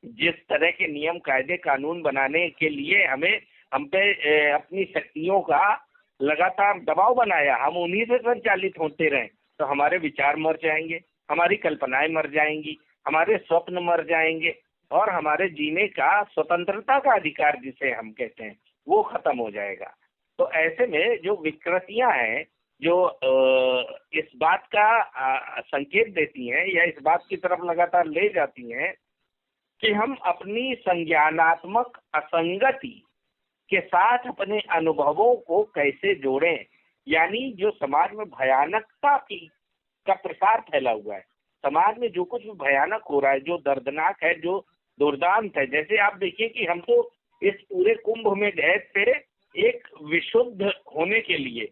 जिस तरह के नियम कायदे कानून बनाने के लिए हम पे अपनी शक्तियों का लगातार दबाव बनाया, हम उन्हीं से संचालित होते रहे, तो हमारे विचार मर जाएंगे, हमारी कल्पनाएं मर जाएंगी, हमारे स्वप्न मर जाएंगे और हमारे जीने का, स्वतंत्रता का अधिकार जिसे हम कहते हैं, वो खत्म हो जाएगा। तो ऐसे में जो विकृतियां हैं जो इस बात का संकेत देती हैं या इस बात की तरफ लगातार ले जाती हैं कि हम अपनी संज्ञानात्मक असंगति के साथ अपने अनुभवों को कैसे जोड़ें, यानी जो समाज में भयानकता का प्रसार फैला हुआ है, समाज में जो कुछ भी भयानक हो रहा है, जो दर्दनाक है, जो दुर्दांत है। जैसे आप देखिए कि हम तो इस पूरे कुंभ में गए थे एक विशुद्ध होने के लिए,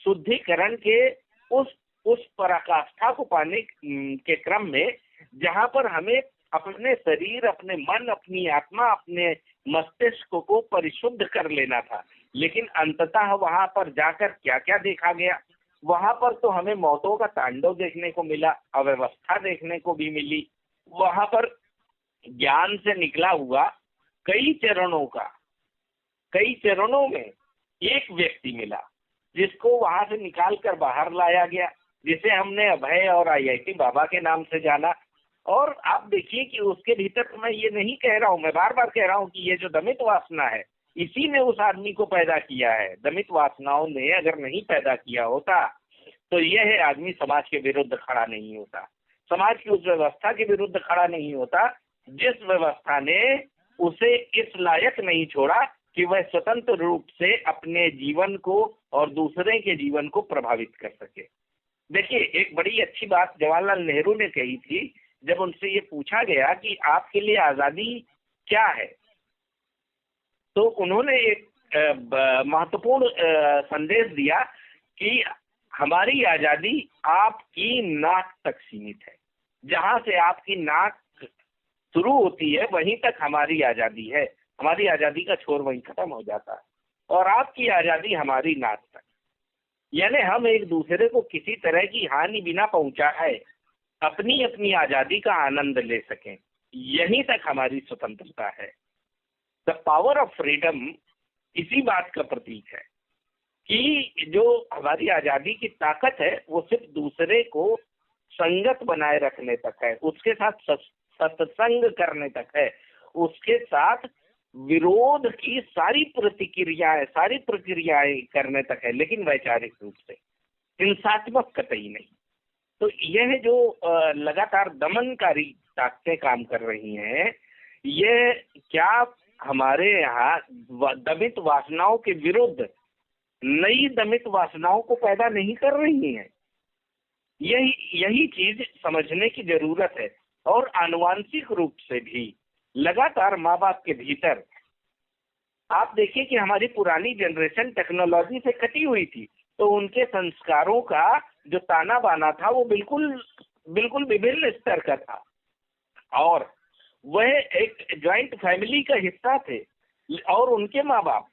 शुद्धिकरण के उस पराकाष्ठा को पाने के क्रम में, जहां पर हमें अपने शरीर, अपने मन, अपनी आत्मा, अपने मस्तिष्क को परिशुद्ध कर लेना था। लेकिन अंततः वहां पर जाकर क्या क्या देखा गया? वहां पर तो हमें मौतों का तांडव देखने को मिला, अव्यवस्था देखने को भी मिली। वहां पर ज्ञान से निकला हुआ कई चरणों में एक व्यक्ति मिला जिसको वहां से निकाल कर बाहर लाया गया, जिसे हमने अभय और IIT बाबा के नाम से जाना। और आप देखिए कि उसके भीतर, मैं ये नहीं कह रहा हूं, मैं बार बार कह रहा हूं कि ये जो दमित वासना है, इसी ने उस आदमी को पैदा किया है। दमित वासनाओं ने अगर नहीं पैदा किया होता तो यह आदमी समाज के विरुद्ध खड़ा नहीं होता, समाज की उस व्यवस्था के विरुद्ध खड़ा नहीं होता जिस व्यवस्था ने उसे इस लायक नहीं छोड़ा कि वह स्वतंत्र रूप से अपने जीवन को और दूसरे के जीवन को प्रभावित कर सके। देखिए, एक बड़ी अच्छी बात जवाहरलाल नेहरू ने कही थी जब उनसे ये पूछा गया कि आपके लिए आजादी क्या है, तो उन्होंने एक महत्वपूर्ण संदेश दिया कि हमारी आजादी आपकी नाक तक सीमित है। जहां से आपकी नाक शुरू होती है वहीं तक हमारी आजादी है, हमारी आजादी का छोर वहीं खत्म हो जाता है, और आपकी आजादी हमारी नाक तक। यानी हम एक दूसरे को किसी तरह की हानि बिना पहुंचाए अपनी अपनी आजादी का आनंद ले सकें, यहीं तक हमारी स्वतंत्रता है। द पावर ऑफ फ्रीडम इसी बात का प्रतीक है कि जो हमारी आजादी की ताकत है वो सिर्फ दूसरे को संगत बनाए रखने तक है, उसके साथ सत्संग करने तक है, उसके साथ विरोध की सारी प्रक्रियाएं करने तक है, लेकिन वैचारिक रूप से, हिंसात्मक कतई नहीं। तो यह जो लगातार दमनकारी ताकतें काम कर रही हैं, ये क्या हमारे यहाँ दमित वासनाओं के विरुद्ध नई दमित वासनाओं को पैदा नहीं कर रही हैं? यही चीज समझने की जरूरत है। और आनुवांशिक रूप से भी लगातार माँ बाप के भीतर, आप देखिए कि हमारी पुरानी जनरेशन टेक्नोलॉजी से कटी हुई थी, तो उनके संस्कारों का जो ताना बाना था वो बिल्कुल बिल्कुल विभिन्न स्तर का था और वह एक ज्वाइंट फैमिली का हिस्सा थे और उनके माँ बाप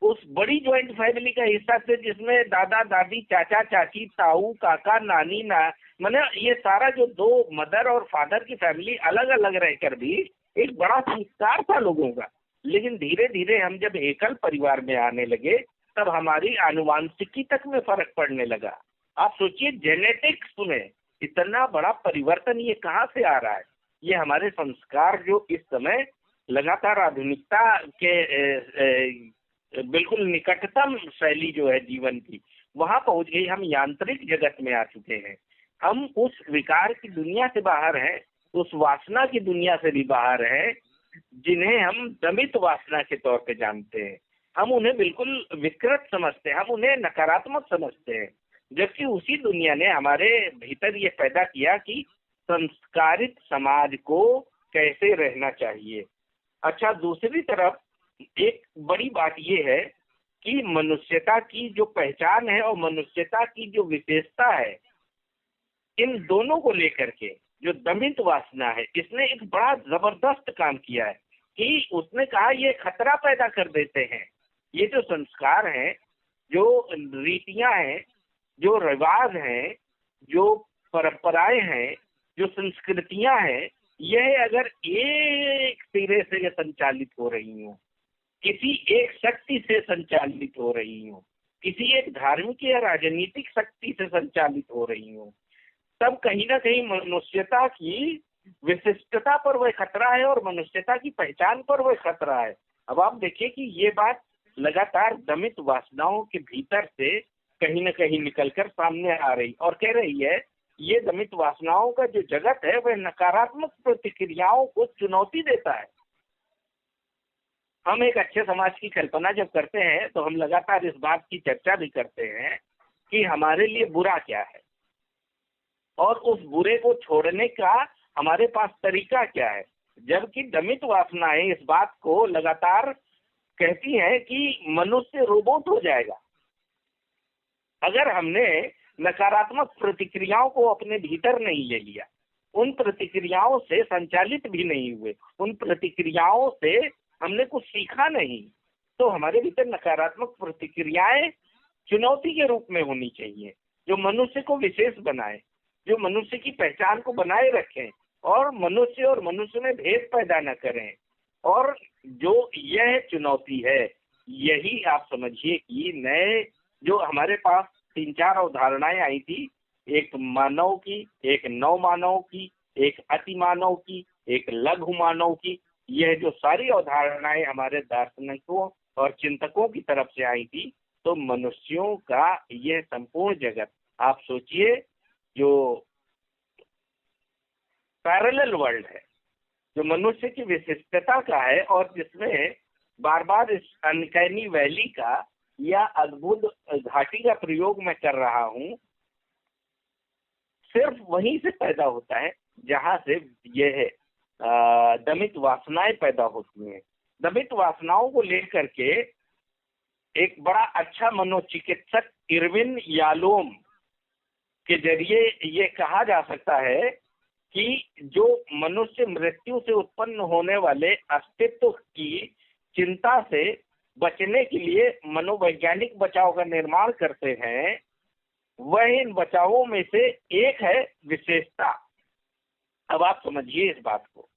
उस बड़ी ज्वाइंट फैमिली का हिस्सा थे जिसमें दादा दादी चाचा चाची ताऊ काका नानी ना माने ये सारा जो दो मदर और फादर की फैमिली अलग अलग रहकर भी एक बड़ा संस्कार था लोगों का। लेकिन धीरे धीरे हम जब एकल परिवार में आने लगे तब हमारी आनुवांशिकी तक में फर्क पड़ने लगा। आप सोचिए जेनेटिक्स में इतना बड़ा परिवर्तन ये कहाँ से आ रहा है। ये हमारे संस्कार जो इस समय लगातार आधुनिकता के बिल्कुल निकटतम शैली जो है जीवन की वहां पहुंच गई। हम यांत्रिक जगत में आ चुके हैं। हम उस विकार की दुनिया से बाहर हैं, उस वासना की दुनिया से भी बाहर हैं जिन्हें हम दमित वासना के तौर पे जानते हैं। हम उन्हें बिल्कुल विकृत समझते हैं, हम उन्हें नकारात्मक समझते हैं, जबकि उसी दुनिया ने हमारे भीतर ये पैदा किया कि संस्कारित समाज को कैसे रहना चाहिए। अच्छा, दूसरी तरफ एक बड़ी बात यह है कि मनुष्यता की जो पहचान है और मनुष्यता की जो विशेषता है, इन दोनों को लेकर के जो दमित वासना है इसने एक बड़ा जबरदस्त काम किया है कि उसने कहा ये खतरा पैदा कर देते हैं। ये जो संस्कार हैं, जो रीतियां हैं, जो रिवाज हैं, जो परंपराएं हैं, जो संस्कृतियां हैं, यह अगर एक सिरे से संचालित हो रही हो, किसी एक शक्ति से संचालित हो रही हो, किसी एक धार्मिक या राजनीतिक शक्ति से संचालित हो रही हो, तब कहीं ना कहीं मनुष्यता की विशिष्टता पर वह खतरा है और मनुष्यता की पहचान पर वह खतरा है। अब आप देखिए कि ये बात लगातार दमित वासनाओं के भीतर से कहीं ना कहीं निकलकर सामने आ रही और कह रही है ये दमित वासनाओं का जो जगत है वह नकारात्मक प्रतिक्रियाओं को चुनौती देता है। हम एक अच्छे समाज की कल्पना जब करते हैं तो हम लगातार इस बात की चर्चा भी करते हैं कि हमारे लिए बुरा क्या है और उस बुरे को छोड़ने का हमारे पास तरीका क्या है। जबकि दमित वासनाएं इस बात को लगातार कहती हैं कि मनुष्य रोबोट हो जाएगा अगर हमने नकारात्मक प्रतिक्रियाओं को अपने भीतर नहीं ले लिया, उन प्रतिक्रियाओं से संचालित भी नहीं हुए, उन प्रतिक्रियाओं से हमने कुछ सीखा नहीं, तो हमारे भीतर नकारात्मक प्रतिक्रियाएं चुनौती के रूप में होनी चाहिए, जो मनुष्य को विशेष बनाए, जो मनुष्य की पहचान को बनाए रखें और मनुष्य में भेद पैदा न करें। और जो यह चुनौती है, यही आप समझिए कि नए जो हमारे पास 3-4 अवधारणाएं आई थी, एक मानव की, एक नव मानव की, एक अति मानव की, एक लघु मानव की, यह जो सारी अवधारणाएं हमारे दार्शनिकों और चिंतकों की तरफ से आई थी, तो मनुष्यों का यह संपूर्ण जगत आप सोचिए जो पैरेलल वर्ल्ड है, जो मनुष्य की विशिष्टता का है और जिसमें बार बार इस अनकैनी वैली का या अद्भुत घाटी का प्रयोग मैं कर रहा हूं, सिर्फ वहीं से पैदा होता है जहां से यह दमित वासनाएं पैदा होती हैं। दमित वासनाओं को लेकर के एक बड़ा अच्छा मनोचिकित्सक इरविन यालोम के जरिए ये कहा जा सकता है कि जो मनुष्य मृत्यु से उत्पन्न होने वाले अस्तित्व की चिंता से बचने के लिए मनोवैज्ञानिक बचाव का निर्माण करते हैं, वह इन बचावों में से एक है विशेषता। अब आप समझिए इस बात को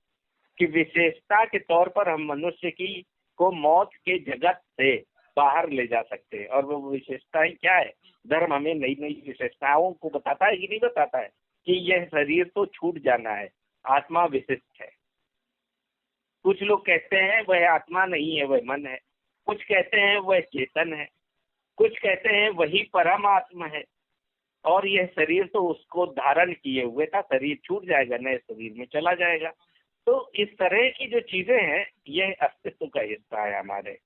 कि विशेषता के तौर पर हम मनुष्य की को मौत के जगत से बाहर ले जा सकते हैं। और वो विशेषताएं क्या है? धर्म हमें नई नई विशेषताओं को बताता है कि नहीं बताता है कि यह शरीर तो छूट जाना है, आत्मा विशिष्ट है। कुछ लोग कहते हैं वह आत्मा नहीं है, वह मन है। कुछ कहते हैं वह चेतन है, कुछ कहते हैं वही परमात्मा है। और यह शरीर तो उसको धारण किए हुए था, शरीर छूट जाएगा, नए शरीर में चला जाएगा। तो इस तरह की जो चीजें हैं यह अस्तित्व का हिस्सा है हमारे,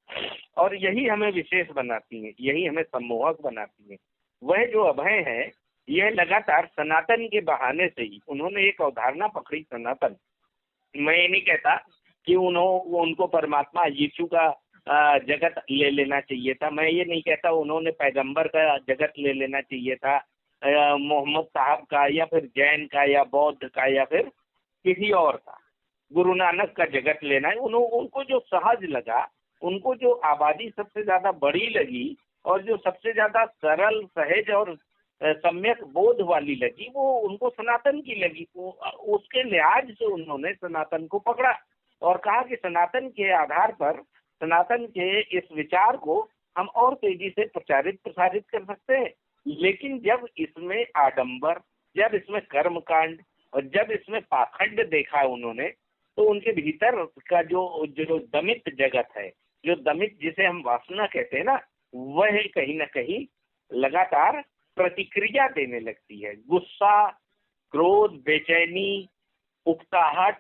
और यही हमें विशेष बनाती हैं, यही हमें सम्मोहक बनाती हैं। वह जो अभय है, यह लगातार सनातन के बहाने से ही उन्होंने एक अवधारणा पकड़ी, सनातन। मैं ये नहीं कहता कि उनको परमात्मा यीशु का जगत ले लेना चाहिए था, मैं ये नहीं कहता उन्होंने पैगंबर का जगत ले लेना चाहिए था, मोहम्मद साहब का या फिर जैन का या बौद्ध का या फिर किसी और का, गुरु नानक का जगत लेना है। उनको जो सहज लगा, उनको जो आबादी सबसे ज्यादा बड़ी लगी और जो सबसे ज्यादा सरल सहज और सम्यक बोध वाली लगी, वो उनको सनातन की लगी। वो उसके लिहाज से उन्होंने सनातन को पकड़ा और कहा कि सनातन के आधार पर, सनातन के इस विचार को हम और तेजी से प्रचारित प्रसारित कर सकते हैं। लेकिन जब इसमें आडंबर, जब इसमें कर्मकांड और जब इसमें पाखंड देखा उन्होंने, तो उनके भीतर का जो जो दमित जगत है, जो दमित जिसे हम वासना कहते हैं ना, वह कहीं ना कहीं लगातार प्रतिक्रिया देने लगती है। गुस्सा, क्रोध, बेचैनी, उकताहट,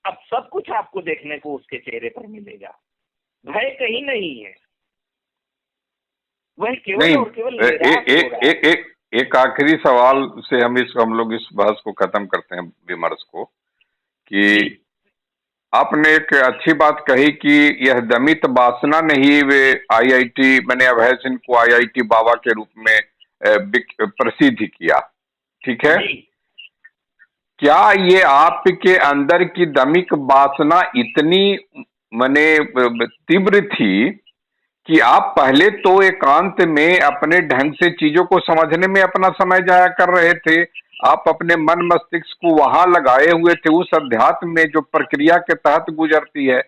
अब सब कुछ आपको देखने को उसके चेहरे पर मिलेगा। भय कहीं नहीं है, वह केवल नहीं, और केवल निराश हो रहा है। एक आखिरी सवाल से हम लोग इस बहस को खत्म करते हैं, विमर्श को, कि जी, आपने एक अच्छी बात कही कि यह दमित वासना ने ही वे आईआईटी, मैंने अभय सिंह को आईआईटी बाबा के रूप में प्रसिद्ध किया, ठीक है। जी। क्या ये आपके अंदर की दमिक वासना इतनी मने तीव्र थी कि आप पहले तो एकांत में अपने ढंग से चीजों को समझने में अपना समय जाया कर रहे थे, आप अपने मन मस्तिष्क को वहां लगाए हुए थे, उस अध्यात्म में जो प्रक्रिया के तहत गुजरती है।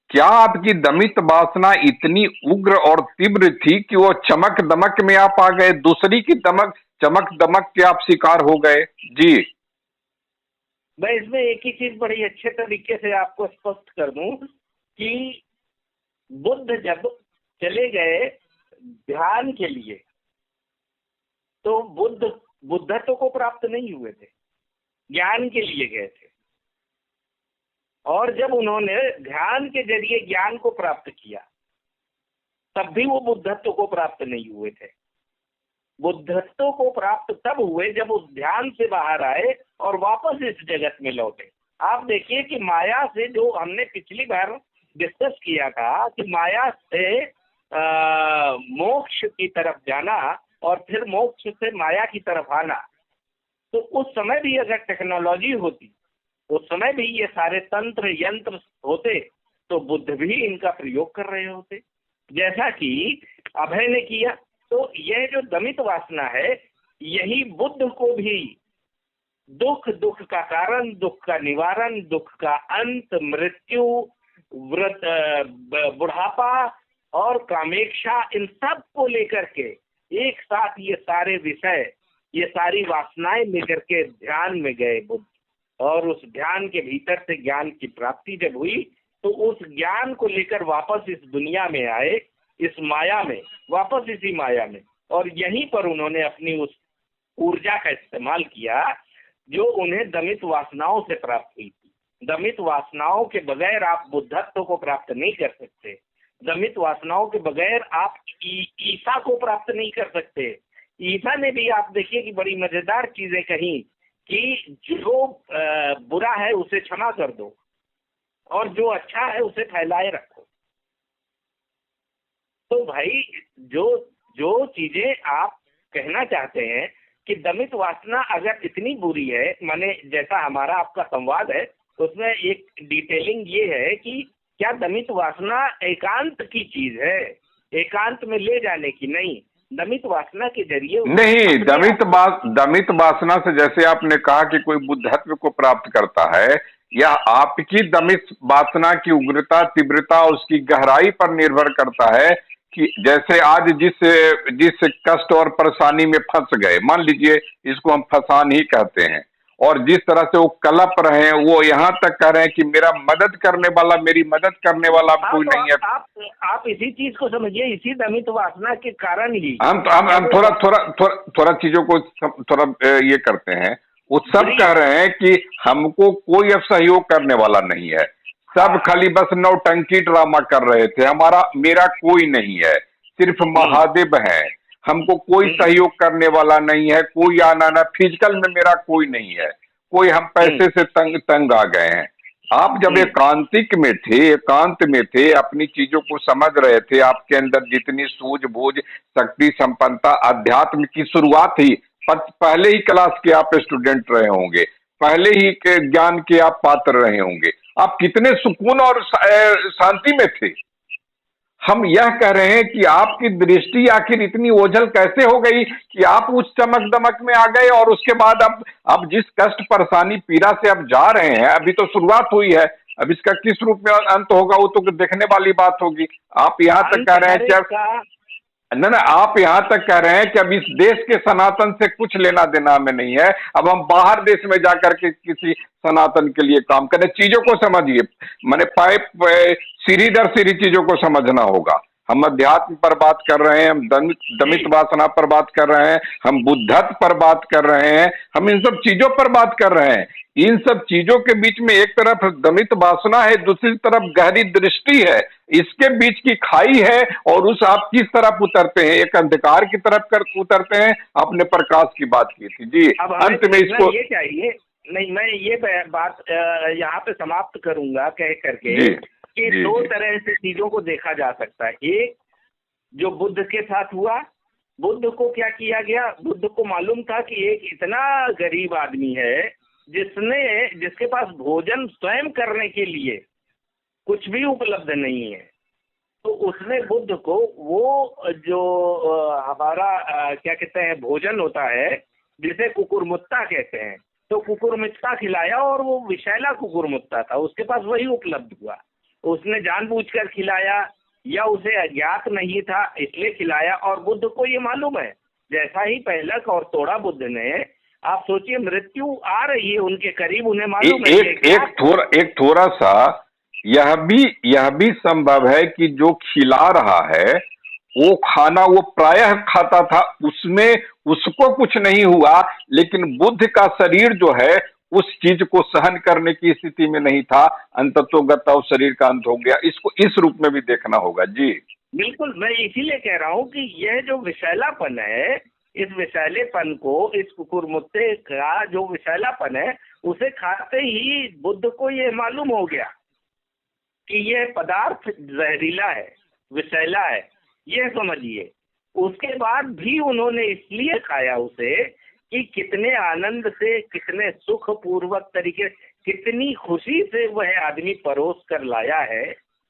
क्या आपकी दमित वासना इतनी उग्र और तीव्र थी कि वो चमक दमक में आप आ गए, दूसरी की दमक चमक दमक के आप शिकार हो गए? जी। मैं इसमें एक ही चीज बड़ी अच्छे तरीके से आपको स्पष्ट कर दूं कि बुद्ध जब चले गए ध्यान के लिए, तो बुद्धत्व को प्राप्त नहीं हुए थे, ज्ञान के लिए गए थे। और जब उन्होंने ध्यान के जरिए ज्ञान को प्राप्त किया, तब भी वो बुद्धत्व को प्राप्त नहीं हुए थे। बुद्धत्व को प्राप्त तब हुए जब उस ध्यान से बाहर आए और वापस इस जगत में लौटे। आप देखिए कि माया से, जो हमने पिछली बार डिस्कस किया था कि माया से मोक्ष की तरफ जाना और फिर मोक्ष से माया की तरफ आना, तो उस समय भी अगर टेक्नोलॉजी होती, उस समय भी ये सारे तंत्र यंत्र होते, तो बुद्ध भी इनका प्रयोग कर रहे होते, जैसा कि अभय ने किया। तो यह जो दमित वासना है, यही बुद्ध को भी दुख का कारण, दुख का निवारण, दुख का अंत, मृत्यु, व्रत, बुढ़ापा और कामेक्षा, इन सब को लेकर के एक साथ ये सारे विषय, ये सारी वासनाएं लेकर के ध्यान में गए बुद्ध। और उस ध्यान के भीतर से ज्ञान की प्राप्ति जब हुई, तो उस ज्ञान को लेकर वापस इस दुनिया में आए, इस माया में, वापस इसी माया में, और यहीं पर उन्होंने अपनी उस ऊर्जा का इस्तेमाल किया जो उन्हें दमित वासनाओं से प्राप्त हुई थी। दमित वासनाओं के बगैर आप बुद्धत्व को प्राप्त नहीं कर सकते। दमित वासनाओं के बगैर आप ईसा को प्राप्त नहीं कर सकते। ईसा ने भी, आप देखिए कि बड़ी मजेदार चीजें कही कि जो बुरा है उसे क्षमा कर दो और जो अच्छा है उसे फैलाए रखो। तो भाई जो जो चीजें आप कहना चाहते हैं कि दमित वासना अगर इतनी बुरी है, माने जैसा हमारा आपका संवाद है, उसमें एक डिटेलिंग ये है कि क्या दमित वासना एकांत की चीज है, एकांत में ले जाने की नहीं। दमित वासना के जरिए नहीं, दमित वासना से, जैसे आपने कहा कि कोई बुद्धत्व को प्राप्त करता है, या आपकी दमित वासना की उग्रता, तीव्रता, उसकी गहराई पर निर्भर करता है कि जैसे आज जिस कष्ट और परेशानी में फंस गए, मान लीजिए इसको हम फसान ही कहते हैं, और जिस तरह से वो कलप रहे हैं, वो यहाँ तक कह रहे हैं कि मेरा मदद करने वाला, मेरी मदद करने वाला कोई तो नहीं है। आप इसी चीज को समझिए, इसी दमित वासना के कारण ही हम थोड़ा चीजों को थोड़ा ये करते हैं। वो सब कह रहे हैं कि हमको कोई अब सहयोग करने वाला नहीं है, सब खाली बस नौटंकी ड्रामा कर रहे थे, मेरा कोई नहीं है, सिर्फ महादेव है, हमको कोई सहयोग करने वाला नहीं है, कोई आना ना, फिजिकल में मेरा कोई नहीं है, कोई, हम पैसे से तंग आ गए हैं। आप जब एकांतिक में थे, एकांत में थे, अपनी चीजों को समझ रहे थे, आपके अंदर जितनी सूझबूझ, शक्ति, संपन्नता, अध्यात्म की शुरुआत ही पहले ही क्लास के आप स्टूडेंट रहे होंगे, पहले ही के ज्ञान के आप पात्र रहे होंगे, आप कितने सुकून और शांति में थे। हम यह कह रहे हैं कि आपकी दृष्टि आखिर इतनी ओझल कैसे हो गई कि आप उस चमक दमक में आ गए, और उसके बाद अब जिस कष्ट परेशानी पीड़ा से आप जा रहे हैं, अभी तो शुरुआत हुई है, अब इसका किस रूप में अंत होगा वो तो देखने वाली बात होगी। आप यहाँ तक कह रहे हैं कि ना आप यहाँ तक कह रहे हैं कि अब इस देश के सनातन से कुछ लेना देना हमें नहीं है, अब हम बाहर देश में जाकर के किसी सनातन के लिए काम करें। चीजों को समझिए, मैंने पाइप सीढ़ी दर सीढ़ी चीजों को समझना होगा। हम अध्यात्म पर बात कर रहे हैं, हम दमित वासना पर बात कर रहे हैं, हम बुद्धत्व पर बात कर रहे हैं, हम इन सब चीजों पर बात कर रहे हैं। इन सब चीजों के बीच में एक तरफ दमित वासना है, दूसरी तरफ गहरी दृष्टि है, इसके बीच की खाई है, और उस आप किस तरफ उतरते हैं, एक अंधकार की तरफ उतरते हैं। आपने प्रकाश की बात की थी जी, अंत में इसको ये चाहिए नहीं, मैं ये बात यहाँ पे समाप्त करूंगा कह करके कि दो तरह से चीजों को देखा जा सकता है। एक जो बुद्ध के साथ हुआ, बुद्ध को क्या किया गया, बुद्ध को मालूम था कि एक इतना गरीब आदमी है जिसके पास भोजन स्वयं करने के लिए कुछ भी उपलब्ध नहीं है, तो उसने बुद्ध को वो जो हमारा क्या कहते हैं भोजन होता है जिसे कुकुरमुत्ता कहते हैं, तो कुकुरमुत्ता खिलाया, और वो विषैला कुकुरमुत्ता था, उसके पास वही उपलब्ध हुआ। उसने जानबूझकर खिलाया या उसे अज्ञात नहीं था इसलिए खिलाया, और बुद्ध को ये मालूम है। जैसा ही पहलक और तोड़ा बुद्ध ने, आप सोचिए मृत्यु आ रही है उनके करीब, उन्हें मालूम है एक थोड़ा सा यह भी संभव है कि जो खिला रहा है वो खाना वो प्रायः खाता था, उसमें उसको कुछ नहीं हुआ, लेकिन बुद्ध का शरीर जो है उस चीज को सहन करने की स्थिति में नहीं था, अंततोगत उस शरीर का अंत हो गया। इसको इस रूप में भी देखना होगा जी। बिल्कुल, मैं इसीलिए कह रहा हूँ कि यह जो विषैलापन है, इस विषैलेपन को, इस कुकुरमुत्ते का जो विषैलापन है, उसे खाते ही बुद्ध को यह मालूम हो गया कि यह पदार्थ जहरीला है, विषैला है, यह समझिए। उसके बाद भी उन्होंने इसलिए खाया उसे कि कितने आनंद से, कितने सुख पूर्वक तरीके, कितनी खुशी से वह आदमी परोस कर लाया है,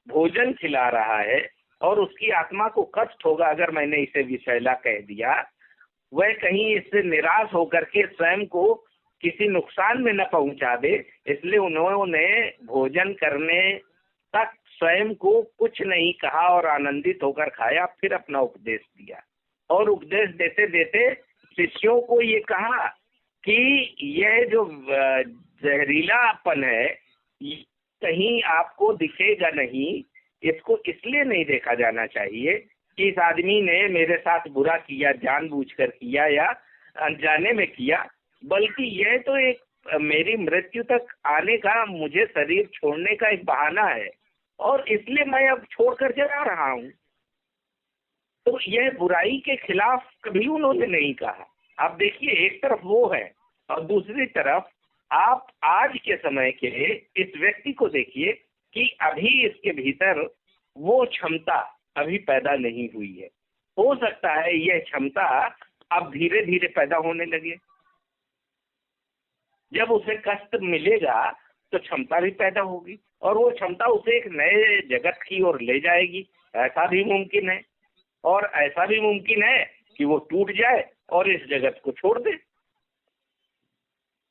भोजन खिला रहा है, और उसकी आत्मा को कष्ट होगा अगर मैंने इसे विषैला कह दिया। वह कहीं इससे निराश होकर के स्वयं को किसी नुकसान में न पहुंचा दे, इसलिए उन्होंने भोजन करने तक स्वयं को कुछ नहीं कहा और आनंदित होकर खाया, फिर अपना उपदेश दिया। और उपदेश देते देते शिष्यों को ये कहा कि यह जो जहरीलापन है कहीं आपको दिखेगा नहीं, इसको इसलिए नहीं देखा जाना चाहिए कि इस आदमी ने मेरे साथ बुरा किया, जानबूझकर किया या अनजाने में किया, बल्कि यह तो एक मेरी मृत्यु तक आने का, मुझे शरीर छोड़ने का एक बहाना है, और इसलिए मैं अब छोड़कर जा रहा हूँ। तो यह बुराई के खिलाफ कभी उन्होंने नहीं कहा। आप देखिए, एक तरफ वो है और दूसरी तरफ आप आज के समय के इस व्यक्ति को देखिए कि अभी इसके भीतर वो क्षमता अभी पैदा नहीं हुई है। हो सकता है यह क्षमता अब धीरे धीरे पैदा होने लगे। जब उसे कष्ट मिलेगा तो क्षमता भी पैदा होगी, और वो क्षमता उसे एक नए जगत की ओर ले जाएगी। ऐसा भी मुमकिन है, और ऐसा भी मुमकिन है कि वो टूट जाए और इस जगत को छोड़ दे।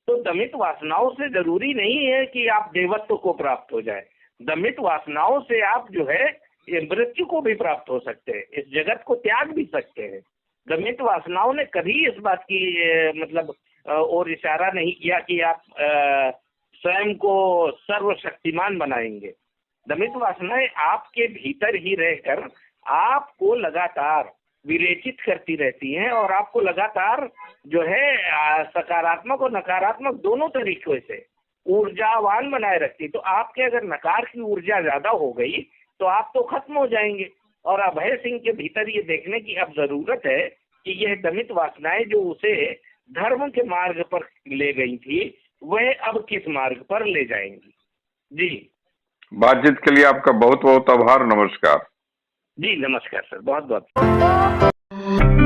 तो दमित वासनाओं से जरूरी नहीं है कि आप देवत्व को प्राप्त हो जाए। दमित वासनाओं से आप जो है ये मृत्यु को भी प्राप्त हो सकते हैं, इस जगत को त्याग भी सकते हैं। दमित वासनाओं ने कभी इस बात की मतलब और इशारा नहीं किया कि आप स्वयं को सर्वशक्तिमान बनाएंगे। दमित वासनाएं आपके भीतर ही रहकर आपको लगातार विरेचित करती रहती हैं, और आपको लगातार जो है सकारात्मक और नकारात्मक दोनों तरीकों से ऊर्जावान बनाए रखती। तो आपके अगर नकार की ऊर्जा ज्यादा हो गई तो आप तो खत्म हो जाएंगे। और अभय सिंह के भीतर ये देखने की अब जरूरत है कि यह दमित वासनाएं जो उसे धर्म के मार्ग पर ले गई थी, वह अब किस मार्ग पर ले जाएंगी। जी, बातचीत के लिए आपका बहुत बहुत आभार। नमस्कार। जी नमस्कार सर, बहुत बहुत।